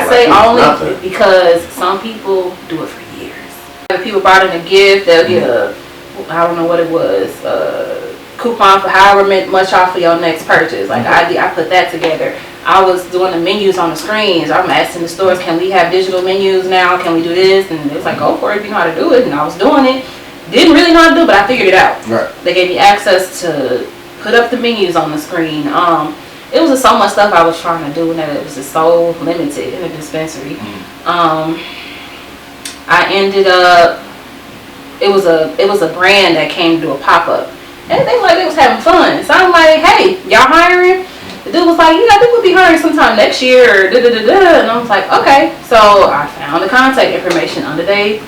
say only because some people do it for years. If people brought in a gift, they'll get I don't know what it was, coupon for however much off of your next purchase. Like, I put that together. I was doing the menus on the screens. I'm asking the stores, can we have digital menus now? Can we do this? And it was like, go for it if you know how to do it. And I was doing it. Didn't really know how to do it, but I figured it out. Right. They gave me access to put up the menus on the screen. It was just so much stuff I was trying to do, and that it was just so limited in the dispensary. I ended up, it was a brand that came to do a pop-up. And they was having fun. So I'm like, hey, y'all hiring? The dude was like, yeah, I think we'll be hiring sometime next year. And I was like, okay. So I found the contact information under their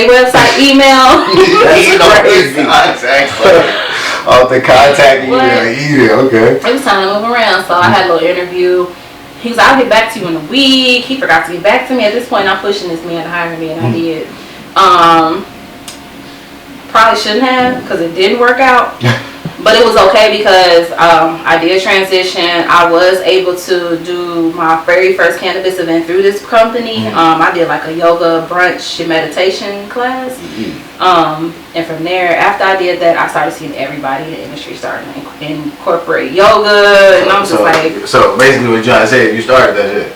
website, email. That's crazy. Oh, the contact email, okay. It was time to move around, so I had a little interview. He was, I'll get back to you in a week. He forgot to get back to me. At this point, I'm pushing this man to hire me, and I did. Probably shouldn't have, because it didn't work out. But it was okay because I did transition. I was able to do my very first cannabis event through this company. I did like a yoga, brunch, and meditation class. And from there, after I did that, I started seeing everybody in the industry starting to incorporate yoga. And I'm just like... So basically what John said, you started that shit.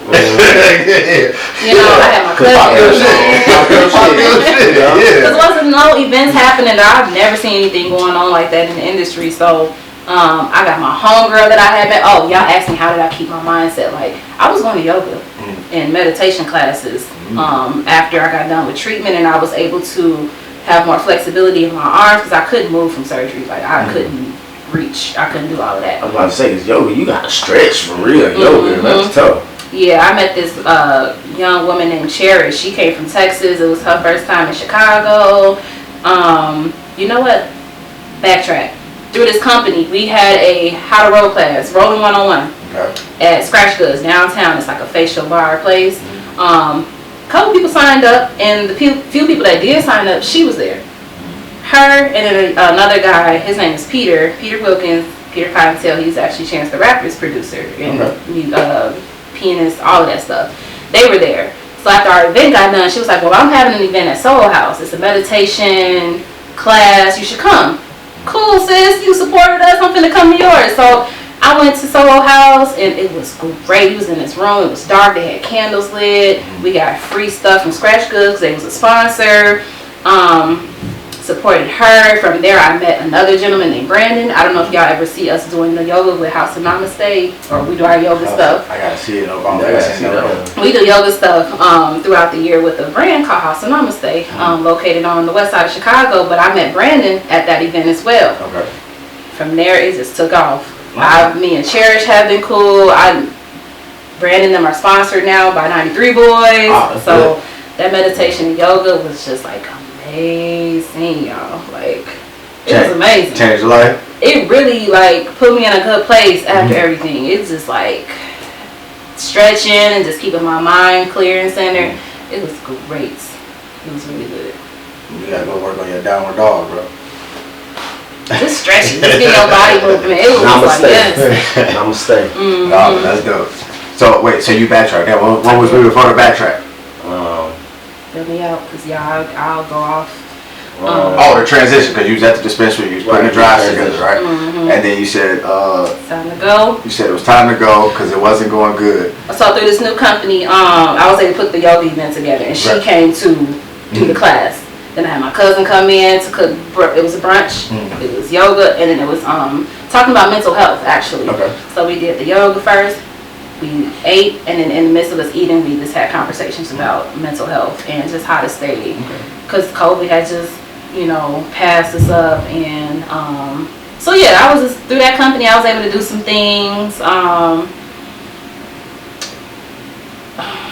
You know, I had my cousin. Because there wasn't no events happening that I've never seen anything going on like that in the industry. So I got my homegirl that I had met. Oh, y'all asked me how did I keep my mindset. Like, I was going to yoga and meditation classes after I got done with treatment, and I was able to have more flexibility in my arms because I couldn't move from surgery. Like, I couldn't reach. I couldn't do all of that. I was about to say, this yoga, you got to stretch for real. Yoga, that's tough. Yeah, I met this young woman named Cherish. She came from Texas. It was her first time in Chicago. You know what? Backtrack. Through this company, we had a how to roll class, rolling 101 at Scratch Goods downtown. It's like a facial bar place. Couple people signed up, and the few people that did sign up, she was there. Her and then another guy, his name is Peter Wilkins. Peter Cottontail. He's actually Chance the Rapper's producer and pianist, all of that stuff. They were there. So after our event got done, she was like, well, I'm having an event at Soho House. It's a meditation class. You should come. Cool, sis. You supported us. I'm finna come to yours. So I went to Soho House, and it was great. He was in this room. It was dark. They had candles lit. We got free stuff from Scratch Goods because they was a sponsor. Supported her. From there, I met another gentleman named Brandon. I don't know if y'all ever see us doing the yoga with House of Namaste, or we do our yoga stuff. I gotta see it. We do yoga stuff throughout the year with a brand called House of Namaste, located on the west side of Chicago. But I met Brandon at that event as well. From there, it just took off. Me and Cherish have been cool. Brandon and them are sponsored now by 93 Boyz. So that meditation and yoga was just like amazing, y'all. Like, it was amazing. Changed your life? It really like put me in a good place after everything. It's just like stretching and just keeping my mind clear and centered. It was great. It was really good. You gotta go work on your downward dog, bro. Just stretching, just getting your body moving. It was like, yes. Namaste. Oh, that's dope. So wait, so you backtrack. Yeah, what was we before the backtrack? Fill me out, cause y'all, I'll go off. The transition, because you was at the dispensary, you was putting the drives together, right? And then you said, time to go. You said it was time to go because it wasn't going good. So through this new company, I was able to put the yoga event together, and she came to do the class. Then I had my cousin come in to cook. It was a brunch. It was yoga, and then it was talking about mental health, actually. So we did the yoga first. We ate, and then in the midst of us eating, we just had conversations about mental health and just how to stay. Because COVID had just, passed us up. And so, yeah, I was just, through that company, I was able to do some things.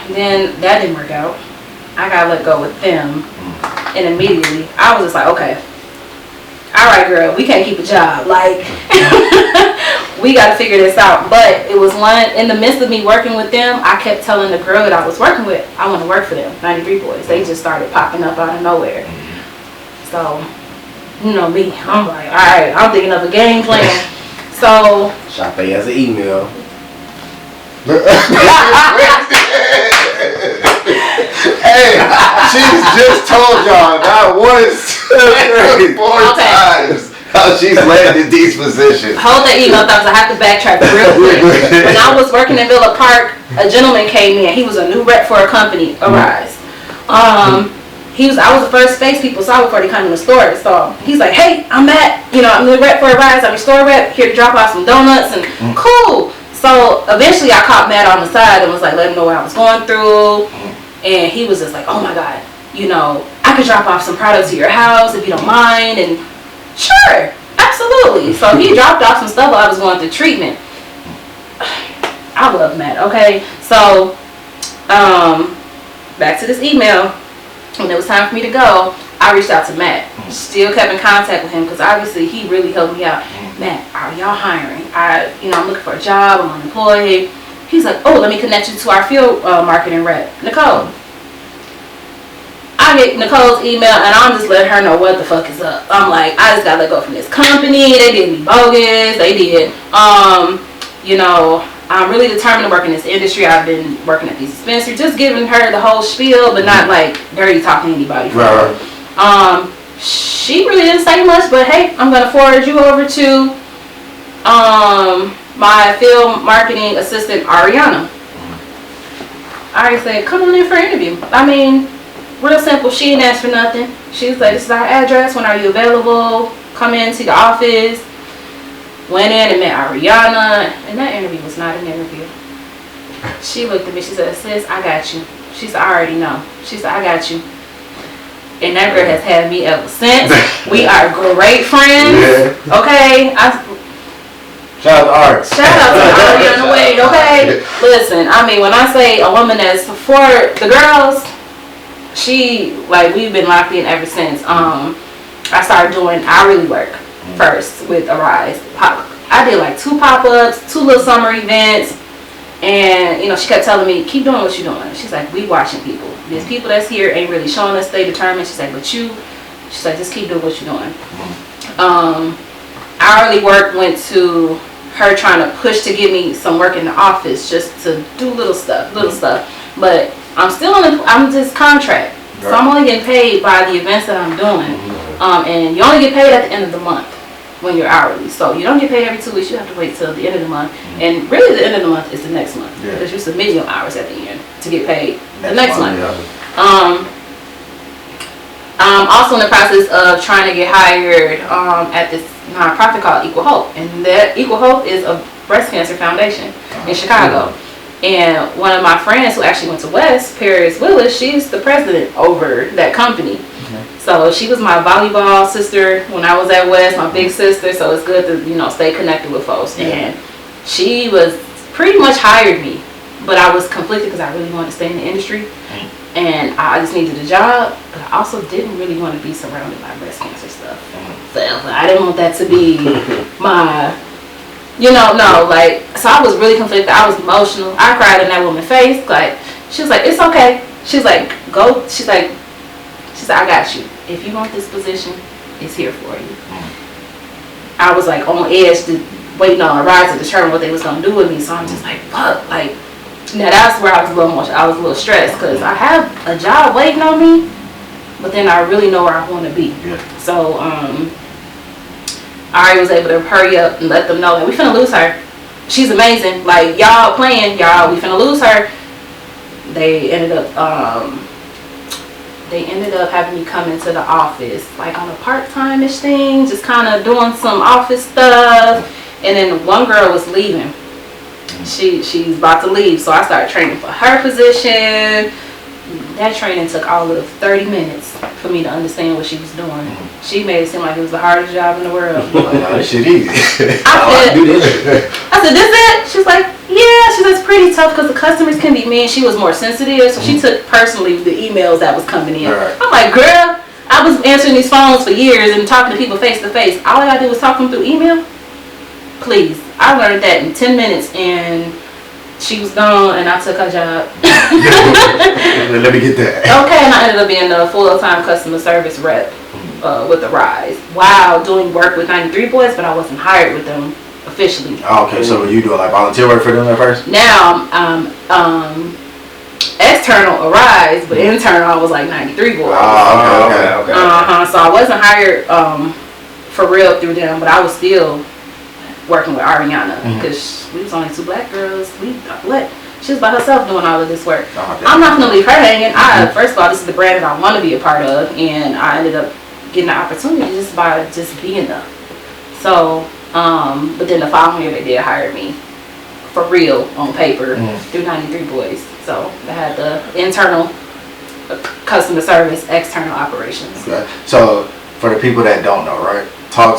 Then that didn't work out. I got let go with them. And immediately, I was just like, okay. All right, girl, we can't keep a job. Like, we got to figure this out. But it was in the midst of me working with them, I kept telling the girl that I was working with, I want to work for them, 93 Boyz. They just started popping up out of nowhere. So, me, I'm like, all right, I'm thinking of a game plan. So. Shot they as an email. Hey, she's just told y'all not once, 4 times how she's landed these positions. Hold the email thumbs. I have to backtrack real quick. When I was working in Villa Park, a gentleman came in. He was a new rep for a company, Arise. I was the first face people saw before they come in the store. So he's like, hey, I'm the rep for Arise. I'm your store rep, here to drop off some donuts, and cool. So eventually I caught Matt on the side and was like, let him know what I was going through. And he was just like, oh my God, I could drop off some products to your house if you don't mind. And sure, absolutely. So he dropped off some stuff while I was going through treatment. I love Matt, okay? So, back to this email. When it was time for me to go, I reached out to Matt. Still kept in contact with him because obviously he really helped me out. Matt, are y'all hiring? I'm looking for a job. I'm unemployed. He's like, oh, let me connect you to our field marketing rep, Nicole. I I get Nicole's email and I'm just letting her know what the fuck is up. I'm like, I just got let go from this company. They did me bogus. They did. You know, I'm really determined to work in this industry. I've been working at these dispensaries, just giving her the whole spiel, but not like dirty talking to anybody. Right. She really didn't say much, but hey, I'm gonna forward you over to my field marketing assistant Ariana. I said, come on in for an interview. I mean, real simple. She didn't ask for nothing. She was like, this is our address. When are you available? Come into the office. Went in and met Ariana. And that interview was not an interview. She looked at me. She said, sis, I got you. She said, I already know. She said, I got you. And that girl has had me ever since. We are great friends. Yeah. Okay? Shout out to Art. Shout out to Ariana Wade, okay? Listen, I mean, when I say a woman that's for the girls, we've been locked in ever since. I started doing hourly work first with Arise. I did like 2 pop-ups, 2 little summer events, and you know, she kept telling me, keep doing what you're doing. She's like, we watching people. There's people that's here ain't really showing us they determined. She's like, she's like, just keep doing what you're doing. Hourly work went to her trying to push to give me some work in the office just to do little stuff. But I'm just contract. Right. So I'm only getting paid by the events that I'm doing. And you only get paid at the end of the month when you're hourly. So you don't get paid every 2 weeks. You have to wait till the end of the month. And really the end of the month is the next month. Yeah. Because you submit your hours at the end to get paid the next month. Yeah. I'm also in the process of trying to get hired at this nonprofit called Equal Hope. And that Equal Hope is a breast cancer foundation in Chicago. And one of my friends who actually went to West, Paris Willis, she's the president over that company. So she was my volleyball sister when I was at West, my big sister. So it's good to, you know, stay connected with folks. Yeah. And she was pretty much hired me, but I was conflicted because I really wanted to stay in the industry. And I just needed a job, but I also didn't really want to be surrounded by breast cancer stuff. So I didn't want that to be my, so I was really conflicted. I was emotional. I cried in that woman's face. Like, she was like, it's okay. She's like, go. She said, I got you. If you want this position, it's here for you. I was like on edge, waiting on a ride to determine what they was going to do with me. So I'm just like, fuck, like. Now that's where I was a little stressed because I have a job waiting on me, but then I really know where I want to be. Yeah. So I was able to hurry up and let them know that we finna lose her. She's amazing. Like, y'all playing, y'all, we finna lose her. They ended up having me come into the office like on a part-time-ish thing, just kind of doing some office stuff. And then one girl was leaving. She's about to leave, so I started training for her position. That training took all of 30 minutes for me to understand what she was doing. She made it seem like it was the hardest job in the world. Shit easy. I said, this it? She was like, yeah. She said, it's pretty tough because the customers can be mean. She was more sensitive, so she took personally the emails that was coming in. Right. I'm like, girl, I was answering these phones for years and talking to people face to face. All I gotta do was talk them through email. Please. I learned that in 10 minutes and she was gone and I took her job. Let me get that. Okay, and I ended up being a full-time customer service rep with the Rise while doing work with 93 Boyz, but I wasn't hired with them officially. Oh, okay, so you doing like volunteer work for them at first? Now, external Arise, but internal I was like 93 Boyz. Oh, okay. So I wasn't hired for real through them, but I was still working with Ariana because we was only 2 black girls. She was by herself doing all of this work. I'm not gonna leave her hanging. First of all, this is the brand that I want to be a part of, and I ended up getting the opportunity just by just being there. So, but then the following year they did hire me for real on paper through 93 Boyz. So I had the internal customer service, external operations. Okay. So for the people that don't know, right? Tell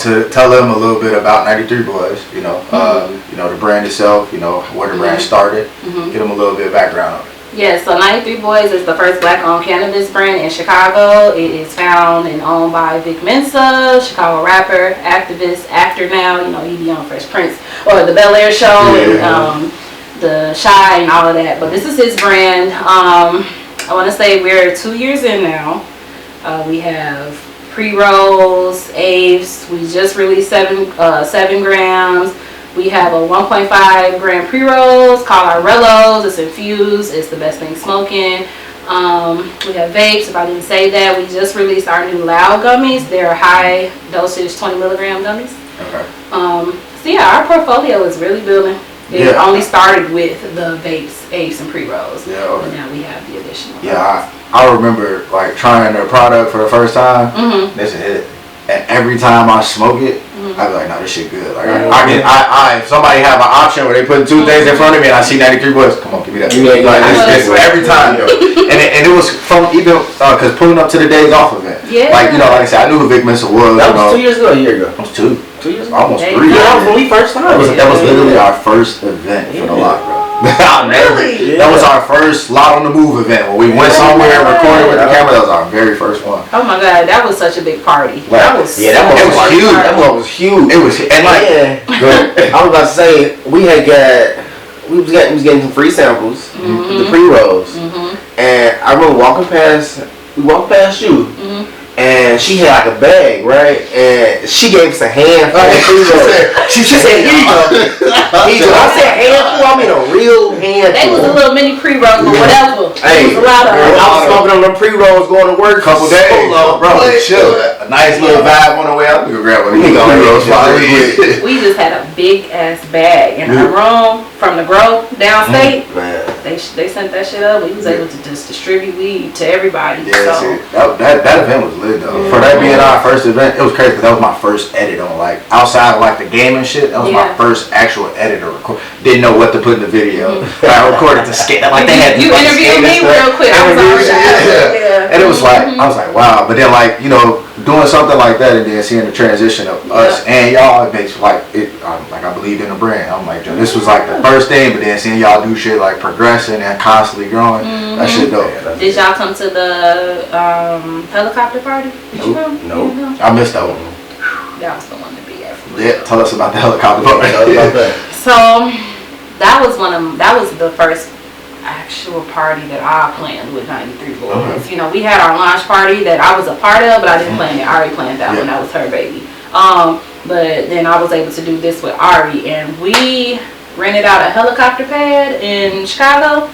them a little bit about 93 Boyz, you know, the brand itself, where the brand started. Give them a little bit of background on it. Yeah, so 93 Boyz is the first black-owned cannabis brand in Chicago. It is found and owned by Vic Mensa, Chicago rapper, activist, actor now. He be on Fresh Prince or the Bel Air show and the Shy and all of that. But this is his brand. I want to say we're 2 years in now. We have pre-rolls, apes. We just released 7 grams. We have a 1.5 gram pre-rolls called our Rellos. It's infused. It's the best thing smoking. We have vapes. If I didn't say that, we just released our new Loud gummies. They're high dosage 20 milligram gummies. Okay. So yeah, our portfolio is really building. It only started with the vapes, apes, and pre-rolls. Yeah. Okay. And now we have the additional. Yeah, I remember like trying their product for the first time. This is it. And every time I smoke it, I be like, no, this shit good. Like, if somebody have an option where they put 2 things in front of me and I see 93 Boyz, come on, give me that. Like, it's every time, yo. And it was from even, cause pulling up to the days off event. Yeah. Like, like I said, I knew who Vic Mensa was. That was 2 years ago, a year ago. That was 2. 2 years ago. Almost 3. Yeah, that was when we first started. That was literally our first event for the lock, bro. Really? That was our first Lot on the Move event when we went somewhere and recorded with the camera. That was our very first one. Oh my God, that was such a big party. Like, That was huge. That one was huge. It was, and like, I was about to say we was getting some free samples, the pre-rolls, and I remember we walked past you. And she had like a bag, right? And she gave us a handful of pre-rolls. She said, here you go. I said handful, I mean a real handful. They was a little mini pre-rolls, but whatever. Hey, It was a lot of I was smoking on them pre-rolls going to work. couple days, bro. Chill. A nice little vibe on the way out. We could grab one of these pre-rolls. We just had a big ass bag in our room from the grow downstate. Man. They sent that shit up. We was able to just distribute weed to everybody. Yeah, So that event was lit though. For that being our first event, it was crazy because that was my first edit on like outside of like the gaming shit. That was my first actual edit or record. Didn't know what to put in the video. I recorded the skate. Like they had you interviewed me real quick. I was on yeah. And it was like I was like wow. But then like doing something like that and then seeing the transition of us and y'all, it makes like it. Like I believed in the brand. I'm like, this was like the first thing, but then seeing y'all do shit like progressing and constantly growing, that shit dope. Did y'all come to the helicopter party? Did you come? No. I missed that one. That was the one to be at. Yeah, tell us about the helicopter party. So that was the first actual party that I planned with 93 Boyz. We had our launch party that I was a part of, but I didn't plan it. Ari planned that one. That was her baby. But then I was able to do this with Ari, and we rented out a helicopter pad in Chicago.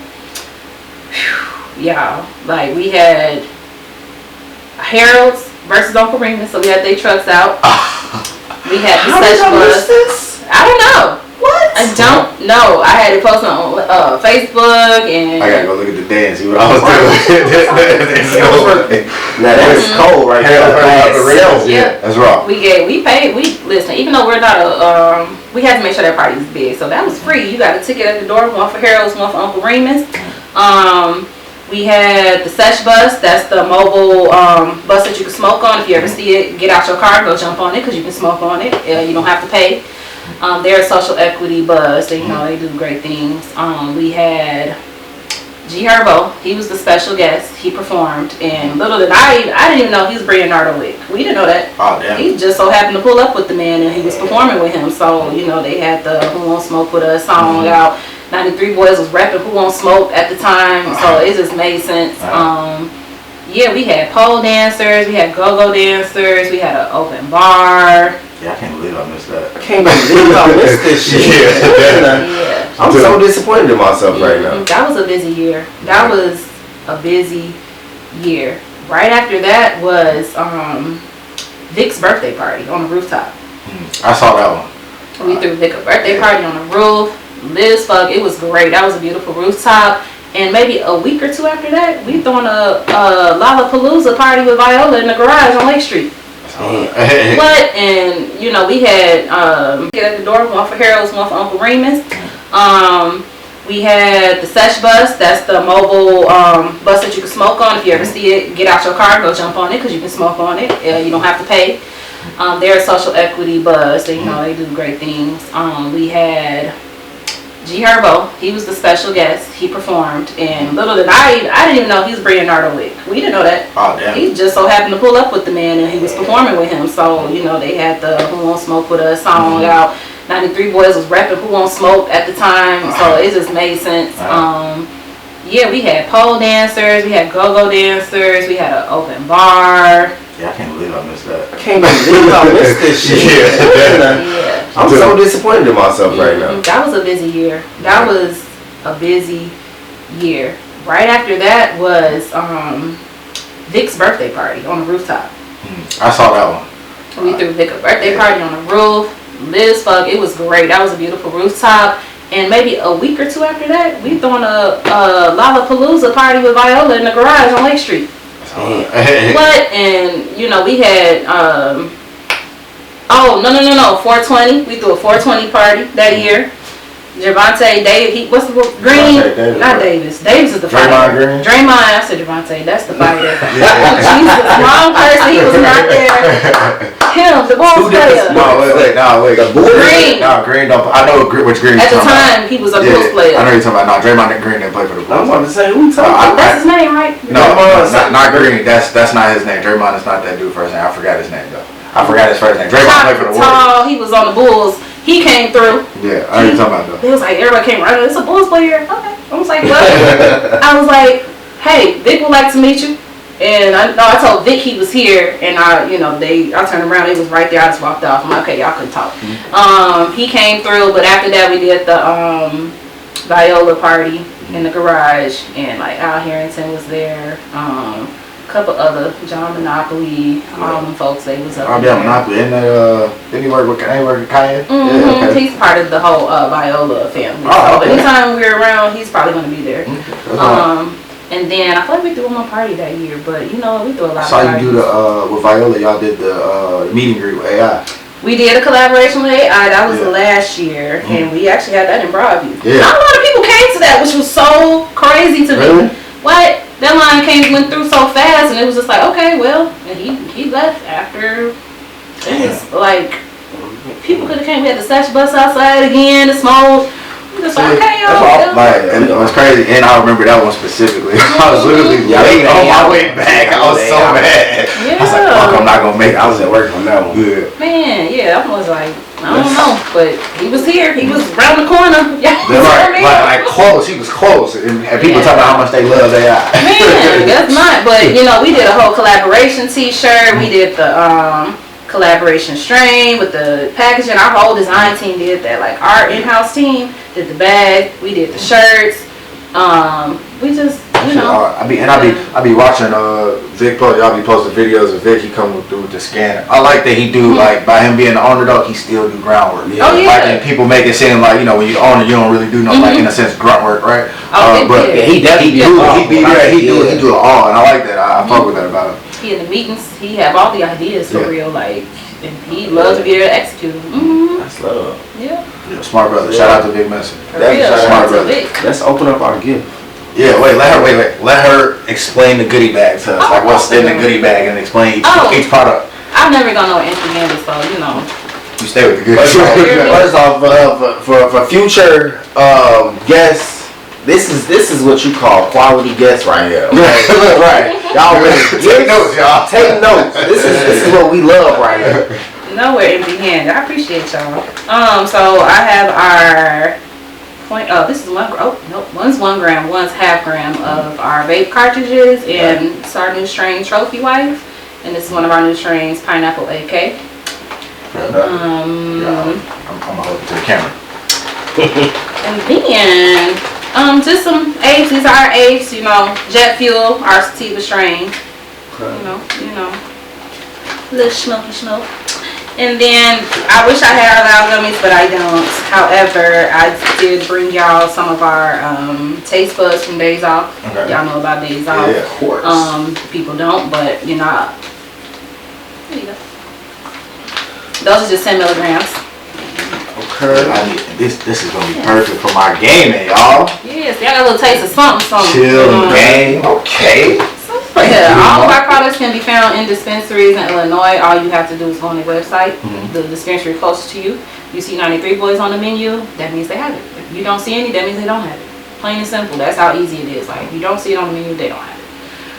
Y'all, like we had Harold's versus Uncle Remus, so we had their trucks out. We had the Sesh Bus. I don't know. What? I don't know. I had it posted on Facebook and. I gotta go look at the day and see what I was doing. Now that's cold right there. Yeah, that's wrong. We listen. Even though we're not we had to make sure that party was big, so that was free. You got a ticket at the door. One for Harold's, one for Uncle Remus. We had the Sesh Bus. That's the mobile bus that you can smoke on. If you ever see it, get out your car, go jump on it because you can smoke on it. You don't have to pay. They're a social equity bus. They do great things. We had G Herbo. He was the special guest. He performed, and little did I didn't even know he was bringing Nardo with. We didn't know that. Oh damn. He just so happened to pull up with the man, and he was performing with him. So they had the Who Won't Smoke With Us song out. 93 Boyz was rapping Who Won't Smoke at the time, so it just made sense. We had pole dancers, we had go-go dancers, we had an open bar. Yeah, I can't believe I missed that. I can't believe I missed this shit. Yeah. I'm so disappointed in myself right now. That was a busy year. That was a busy year. Right after that was Vic's birthday party on the rooftop. I saw that one. We threw Vic a birthday party on the roof. Lit as fuck. It was great. That was a beautiful rooftop. And maybe a week or two after that, we throwing a Lollapalooza party with Viola in the garage on Lake Street. What? And we had at the door, one for Harold's, one for Uncle Remus. We had the Sesh Bus. That's the mobile bus that you can smoke on. If you ever see it, get out your car, go jump on it because you can smoke on it. You don't have to pay. They're a social equity bus. They do great things. We had G Herbo. He was the special guest. He performed, and little did I didn't even know he was bringing Nardo with. We didn't know that. Oh damn. He just so happened to pull up with the man, and he was performing with him. So they had the Who Won't Smoke With Us song out. 93 Boyz was rapping Who Won't Smoke at the time, so it just made sense. Yeah, we had pole dancers, we had go-go dancers, we had an open bar. Yeah, I can't believe I missed that. I can't believe I missed this shit. Yeah. I'm so disappointed in myself right now. That was a busy year. That was a busy year. Right after that was Vic's birthday party on the rooftop. I saw that one. We threw Vic a birthday party on the roof. Lit as fuck. It was great. That was a beautiful rooftop. And maybe a week or two after that, we throwing a Lollapalooza party with Viola in the garage on Lake Street. What? And you know, we had 420. We threw a 420 party that year. Javante, Dave, what's the Green? Not Davis. Davis is the fighter. Draymond, I said Javante, that's the fighter. Jesus, wrong person, he was not there. Him, the Bulls player. No, wait. The Bulls? Green. No, Green don't. I know which Green. At the time, he was a Bulls player. I know you're talking about. No, Draymond Green didn't play for the Bulls. I was about to say, who talking about? That's his name, right? No, not Green. That's not his name. Draymond is not that dude first name. I forgot his name though. I forgot his first name. Draymond played for the Warriors. He was on the Bulls. He came through. Yeah, I know you're talking about though. It was like everybody came right. It's a Bulls player. Okay. I was like, what? I was like, hey, Vic would like to meet you. And I told Vic he was here, and I turned around, he was right there. I just walked off. I'm like, okay, y'all can talk. He came through, but after that we did the Viola party in the garage, and like Al Harrington was there. Couple other John Monopoly, all them folks, they was up there. Yeah, Monopoly. Didn't he work with Kanye? Yeah, okay. He's part of the whole Viola family. Oh, so anytime we're around, he's probably going to be there. And then I thought we threw one party that year, but you know, we threw a lot of parties. I saw you do with Viola, y'all did the meet and greet with AI. We did a collaboration with AI, that was last year, and we actually had that in Broadview. Yeah. Not a lot of people came to that, which was so crazy to me. What? That line went through so fast, and it was just like, okay, well, and he left after. It was like people could have came. We had the Satch bus outside again, the smoke. Just like, okay, y'all. And it was crazy, and I remember that one specifically. I was literally late on my way back. I was so mad. Yeah. I was like, fuck, I'm not gonna make it. I was at work on that one. Yeah. Man, yeah, I was like, I don't know, but he was here. He was around the corner. Yeah, like close. He was close, and people talking about how much they love AI. Man, that's not. But you know, we did a whole collaboration T-shirt. We did the collaboration strain with the packaging. Our whole design team did that. Like our in-house team did the bag. We did the shirts. We just, you know. I be watching Vic post. Y'all be posting videos of Vic. He coming through with the scanner. I like that he do like by him being the owner though. He still do groundwork. Oh yeah. Like, and people make it seem like, you know, when you the owner, you don't really do no like in a sense grunt work, right? But he definitely he do it all, and I like that. I fuck with that about him. He in the meetings, he have all the ideas for real, like, and he loves to be able to execute them. That's love. Yeah. Smart brother. Shout out to Big Messi. Smart brother. Let's open up our gift. Yeah, let her explain the goodie bag to us. Like what's in the goodie bag and explain each product. I'm never gonna know empty handed, so you know. You stay with the goodie bag. First off, for future guests, this is what you call quality guests right here. Okay? Right. Y'all ready? Take notes, y'all. Take notes. This is what we love right here. Nowhere empty handed. I appreciate y'all. So I have our this is one's 1 gram, one's half gram of our vape cartridges, and it's our new strain Trophy Wife, and this is one of our new strains, Pineapple AK. I'm gonna hold it to the camera. And then just some apes. These are our apes, you know, Jet Fuel, our sativa strain. You know, little smoke. And then I wish I had our loud gummies, but I don't. However, I did bring y'all some of our taste buds from Days Off. Okay. Y'all know about Days Off. Yeah, of course. People don't, but you know. There you go. Those are just 10 milligrams. Okay. This is gonna be perfect for my gaming, y'all. Yes, y'all got a little taste of something. Chill game. Okay. Yeah, all of our products can be found in dispensaries in Illinois. All you have to do is go on their website, the dispensary closest to you. You see 93 Boyz on the menu, that means they have it. If you don't see any, that means they don't have it. Plain and simple. That's how easy it is. Like, if you don't see it on the menu, they don't have it.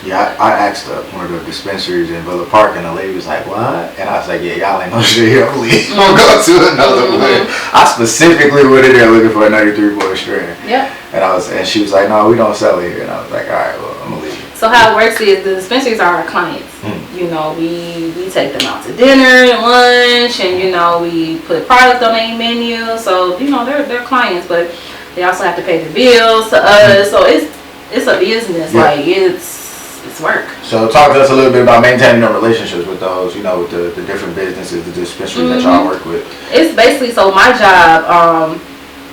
Yeah, I asked one of the dispensaries in Villa Park, and the lady was like, what? And I was like, yeah, y'all ain't no shit here, please. I'm going to another one. I specifically went in there looking for a 93 Boyz strain. Yeah. And she was like, no, we don't sell it here. And I was like, all right, well, I'm gonna leave. So how it works is the dispensaries are our clients. You know, we take them out to dinner and lunch, and you know, we put product on their menu. So you know, they're clients, but they also have to pay their bills to us. So it's a business. Yeah. Like it's work. So talk to us a little bit about maintaining the relationships with those, you know, with the different businesses, the dispensaries that y'all work with. It's basically, so my job,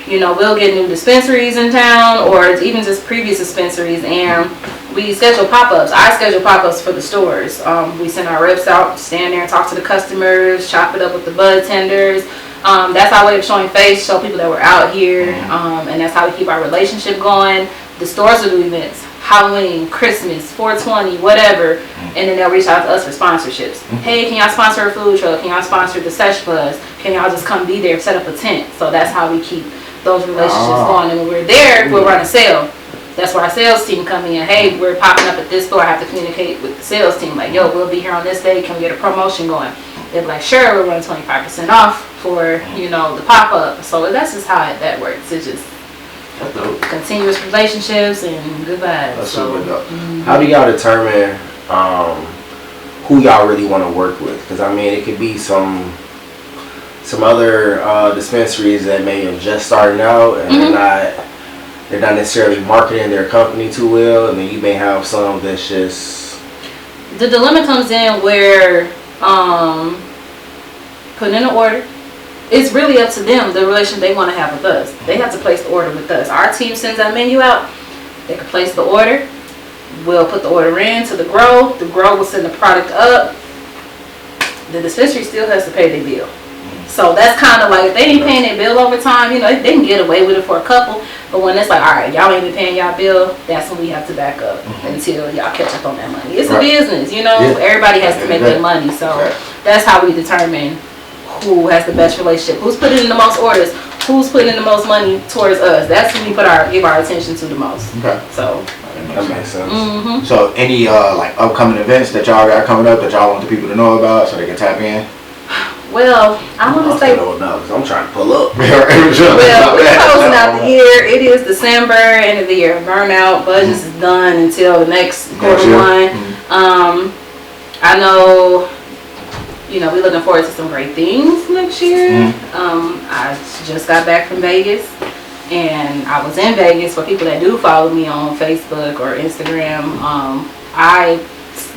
you know, we'll get new dispensaries in town, or it's even just previous dispensaries, and we schedule pop-ups. I schedule pop-ups for the stores. We send our reps out, stand there and talk to the customers, chop it up with the bud tenders. That's our way of showing face, show people that we're out here, and that's how we keep our relationship going. The stores will do events, Halloween, Christmas, 420, whatever, and then they'll reach out to us for sponsorships. Hey, can y'all sponsor a food truck? Can y'all sponsor the Sesh Buzz? Can y'all just come be there, set up a tent? So that's how we keep those relationships going. And when we're there, we'll run a sale. That's where our sales team come in. Hey, we're popping up at this store. I have to communicate with the sales team. Like, yo, we'll be here on this day. Can we get a promotion going? They're like, sure, we're running 25% off for, you know, the pop-up. So that's just how that works. It's just continuous relationships and good vibes. That's super dope. How do y'all determine who y'all really want to work with? Because I mean, it could be some other dispensaries that may have just starting out and they're not necessarily marketing their company too well, and then you may have some that's just. The dilemma comes in where putting in an order. It's really up to them, the relation they want to have with us. They have to place the order with us. Our team sends that menu out. They can place the order. We'll put the order in to the grow. The grow will send the product up. The dispensary still has to pay their bill. So that's kind of like, if they ain't paying their bill over time, you know, they can get away with it for a couple. But when it's like, all right, y'all ain't been paying y'all bill, that's when we have to back up until y'all catch up on that money. It's a business, you know. Everybody has to make their money. So that's how we determine who has the best relationship, who's putting in the most orders, who's putting in the most money towards us. That's who we give our attention to the most. So that makes sense. So any like upcoming events that y'all got coming up that y'all want the people to know about so they can tap in? Well, I want to say, I'm trying to pull up. well, we're closing out the year. It is December, end of the year. Burnout, budgets is done until the next quarter one. I know, you know, we're looking forward to some great things next year. I just got back from Vegas, and I was in Vegas. For people that do follow me on Facebook or Instagram, I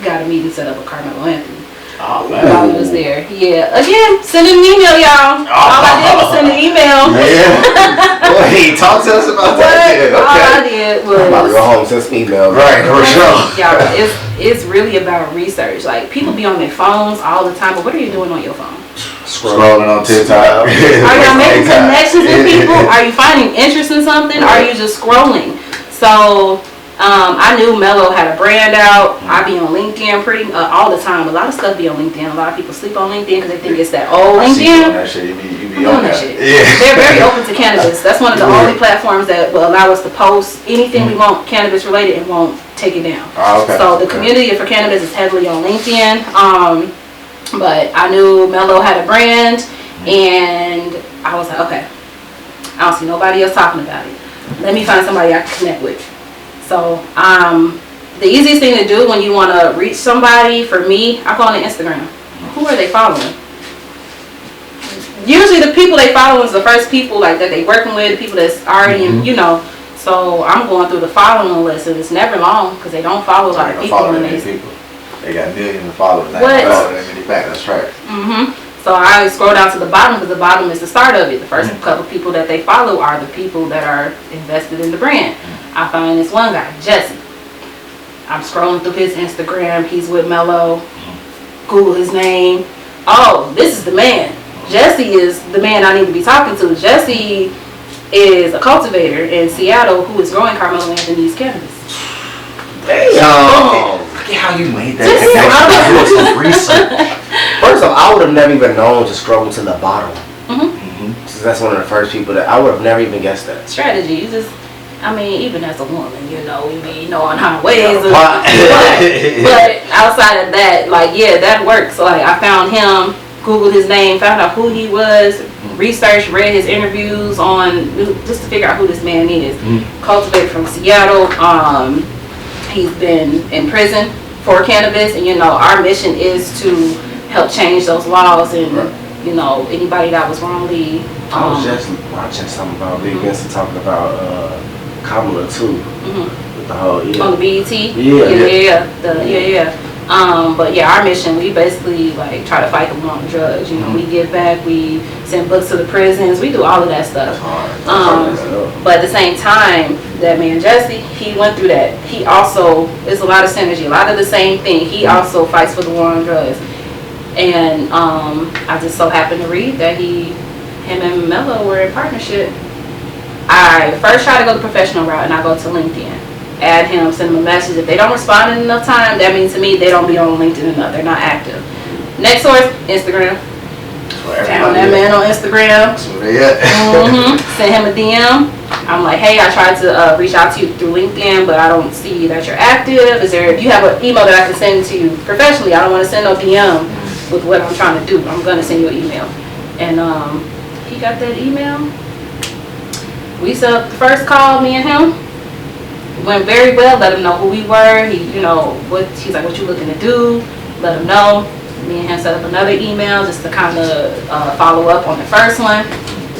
got a meeting set up with Carmelo Anthony. Oh, man. While he was there. Yeah. Again, send an email, y'all. All I did was send an email. Well, hey, talk to us about that. All I did was. I'm about to go home and send some emails. Right, for sure. Y'all, it's really about research. Like, people be on their phones all the time, but what are you doing on your phone? Scrolling on TikTok. Are y'all making connections with people? Are you finding interest in something? Or are you just scrolling? So, I knew Mello had a brand out. I be on LinkedIn all the time. A lot of stuff be on LinkedIn. A lot of people sleep on LinkedIn because they think it's that old LinkedIn. You be on that shit. Yeah. They're very open to cannabis. That's one of the only platforms that will allow us to post anything we want cannabis related and won't take it down. So the community for cannabis is heavily on LinkedIn. But I knew Mello had a brand, and I was like, okay, I don't see nobody else talking about it. Let me find somebody I can connect with. So the easiest thing to do when you want to reach somebody, for me, I go on Instagram. Who are they following? Usually the people they follow is the first people like that they working with, the people that's already in, you know. So I'm going through the following list, and it's never long because they don't follow a lot of people. They got millions of followers. That's right. So I always scroll down to the bottom because the bottom is the start of it. The first couple people that they follow are the people that are invested in the brand. I find this one guy, Jesse. I'm scrolling through his Instagram. He's with Mello. Google his name. Oh, this is the man. Jesse is the man I need to be talking to. Jesse is a cultivator in Seattle who is growing Carmelo Anthony's cannabis. Damn. Look at how you made that research. First off, I would have never even known to scroll to the bottom. Since that's one of the first people that I would have never even guessed that. Strategy. You just, I mean, even as a woman, you know, we be knowing our ways. But outside of that, like, yeah, that works. So, like, I found him, Googled his name, found out who he was, researched, read his interviews on, just to figure out who this man is. Cultivated from Seattle. He's been in prison for cannabis, and our mission is to help change those laws, and anybody that was wrongly. I was just watching something about Big Vincent talking about Kamala too, with the whole on the BET. Yeah. But yeah, our mission, we basically like try to fight the war on drugs. We give back, we send books to the prisons, we do all of that stuff. But at the same time, that man Jesse, he went through that. He also, it's a lot of synergy, a lot of the same thing. He also fights for the war on drugs. And I just so happened to read that him and Mello were in partnership. I first try to go the professional route, and I go to LinkedIn. Add him, send him a message. If they don't respond in enough time, that means to me they don't be on LinkedIn enough. They're not active. Next source, Instagram. Found that man on Instagram. Send him a DM. I'm like, hey, I tried to reach out to you through LinkedIn, but I don't see that you're active. If you have an email that I can send to you professionally, I don't want to send no DM with what I'm trying to do. I'm going to send you an email. And he got that email. We set up the first call, me and him. Went very well. Let him know who we were. He's like, what you looking to do? Let him know. Me and him set up another email just to kind of follow up on the first one.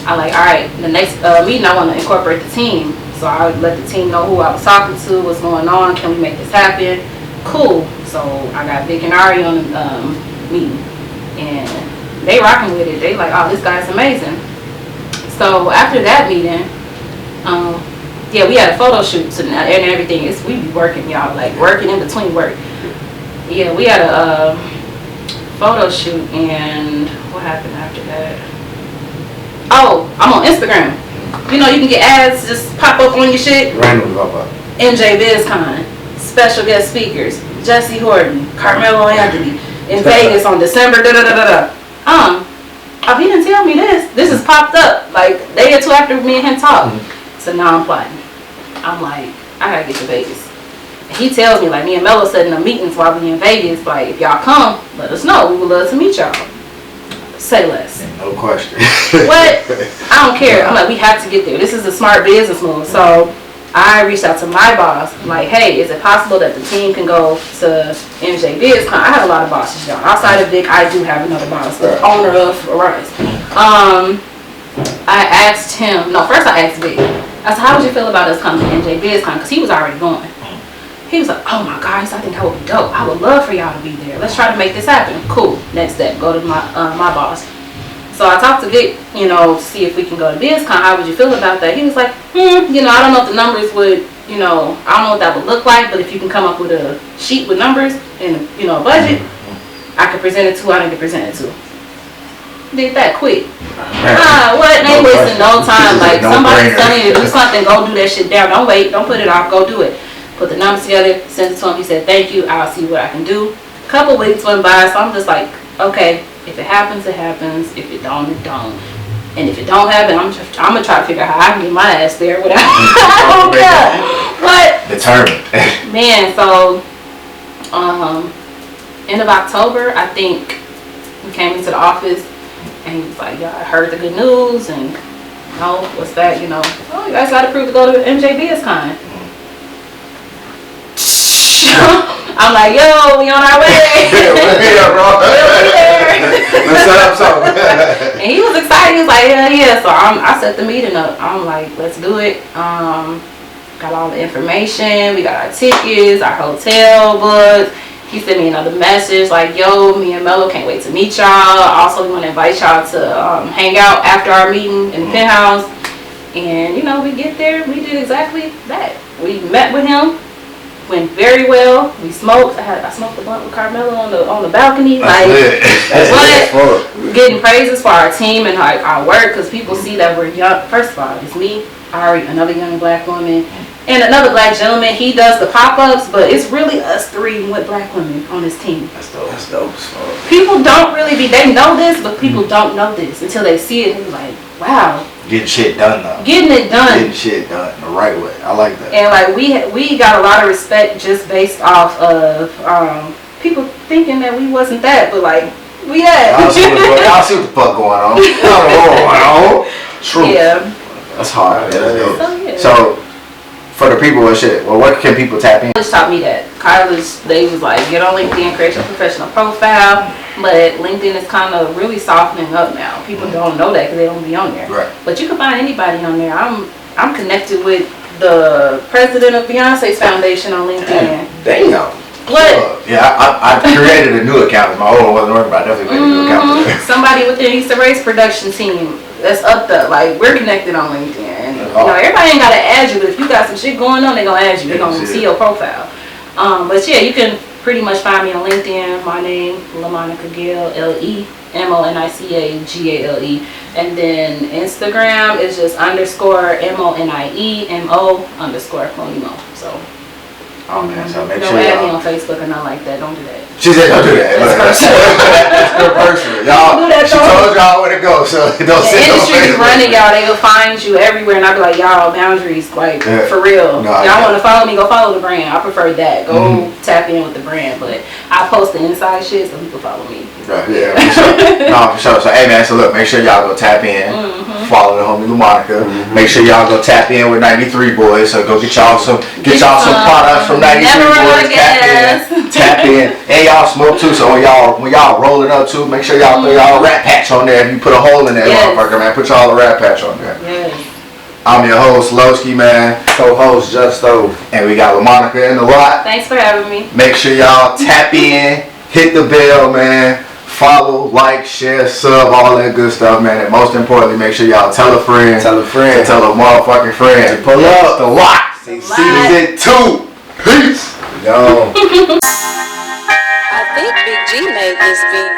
I like, all right, the next meeting I want to incorporate the team. So I would let the team know who I was talking to, what's going on, can we make this happen? Cool. So I got Vic and Ari on the meeting, and they rocking with it. They like, oh, this guy's amazing. So after that meeting, we had a photo shoot and everything. We be working, y'all, like working in between work. Yeah, we had a photo shoot, and what happened after that? Oh, I'm on Instagram. You can get ads just pop up on your shit. Randomly pop up. MJ BizCon, special guest speakers, Jesse Horton, Carmelo Anthony, in Vegas on December, he didn't tell me this. This has popped up like a day or two after me and him talked. So now I'm plotting. I'm like, I gotta get to Vegas. And he tells me, like, me and Mello setting up meetings while we in Vegas. Like, if y'all come, let us know. We would love to meet y'all. Say less. No question. What? I don't care. I'm like, we have to get there. This is a smart business move. So I reached out to my boss. I'm like, hey, is it possible that the team can go to MJ BizCon? I have a lot of bosses, y'all. Outside of Vic, I do have another boss, the owner of Arise. I asked him, first I asked Vic. I said, how would you feel about us coming to MJ BizCon? Because he was already going. He was like, oh my gosh, I think that would be dope. I would love for y'all to be there. Let's try to make this happen. Cool. Next step, go to my boss. So I talked to Vic, to see if we can go to BizCon. How would you feel about that? He was like, I don't know if the numbers would, I don't know what that would look like, but if you can come up with a sheet with numbers and, a budget, I could present it to who I need to present it to. Did that quick. What? They ain't wasting no time. Like, somebody's telling you to do something, go do that shit down. Don't wait. Don't put it off. Go do it. Put the numbers together, sent it to him. He said, thank you. I'll see what I can do. A couple weeks went by, so I'm just like, okay, if it happens, it happens. If it don't, it don't. And if it don't happen, I'm going to try to figure out how I can get my ass there without. I don't care. But determined. Man, so end of October, I think we came into the office. And he was like, yeah, I heard the good news, and what's that, oh, you guys got approved to go to MJ BizCon. I'm like, yo, we on our way. Let's set up something. And he was excited. He was like, yeah. So I set the meeting up. I'm like, let's do it. Got all the information. We got our tickets, our hotel books. He sent me another message like, yo, me and Mello can't wait to meet y'all. Also, we want to invite y'all to hang out after our meeting in the penthouse. And, we get there. We did exactly that. We met with him. Went very well. We smoked. I smoked a blunt with Carmelo on the balcony. That's what? Getting praises for our team and our work, because people see that we're young. First of all, it's me, Ari, another young black woman, and another black gentleman. He does the pop-ups, but it's really us three with black women on this team. That's dope. That's dope. People don't really they know this, but people don't know this until they see it and they're like, wow. Getting shit done though. Getting it done. Getting shit done the right way. I like that. And like we got a lot of respect just based off of people thinking that we wasn't that, but like We at? Y'all see what the fuck going on. Y'all know what's going on. True. Yeah. That's hard. Yeah, that's dope. So, yeah. So, for the people, what can people tap in? College taught me that. College, they was like, get on LinkedIn, create your professional profile. But LinkedIn is kind of really softening up now. People don't know that because they don't be on there. Right. But you can find anybody on there. I'm connected with the president of Beyonce's foundation on LinkedIn. Damn. What? Yeah, I created a new account. My old one wasn't working, but I definitely made a new account. Somebody within Easter Race production team that's up there. Like, we're connected on LinkedIn. And, you know, everybody ain't got to add you, but if you got some shit going on, they going to add you. They going to see your profile. But yeah, you can pretty much find me on LinkedIn. My name, Lemonica Gale, Lemonica Gale. And then Instagram is just _MONIEMO_Monimo. So. Oh man, so make Don't sure add me y'all. on Facebook or nothing like that. Don't do that. She said don't do that. That's her personal. Y'all, Do that, she though. told y'all where to go, so don't The sit on industry is Facebook. running, y'all. They will find you everywhere, and I be like, y'all, boundaries, like for real. No, y'all want to follow me? Go follow the brand. I prefer that. Go tap in with the brand, but I post the inside shit so people follow me. Right, yeah, for sure. No, for sure. So, hey man, so look, make sure y'all go tap in, follow the homie Lemonica. Make sure y'all go tap in with 93 Boyz. So go get y'all some products from 93 Never run Boyz. out of gas. Tap in, and y'all smoke too. So when y'all roll it up too, make sure y'all throw y'all rat patch on there. If you put a hole in that motherfucker, man, put y'all a rat patch on there. Yes. I'm your host, Lowski, man. Co-host Justo. And we got Lemonica in the lot. Thanks for having me. Make sure y'all tap in, hit the bell, man. Follow, like, share, sub, all that good stuff, man. And most importantly, make sure y'all tell a friend. Tell a friend. To tell a motherfucking friend. To pull up. The lot. Season 2. Peace. Yo. I think Big G made this beat.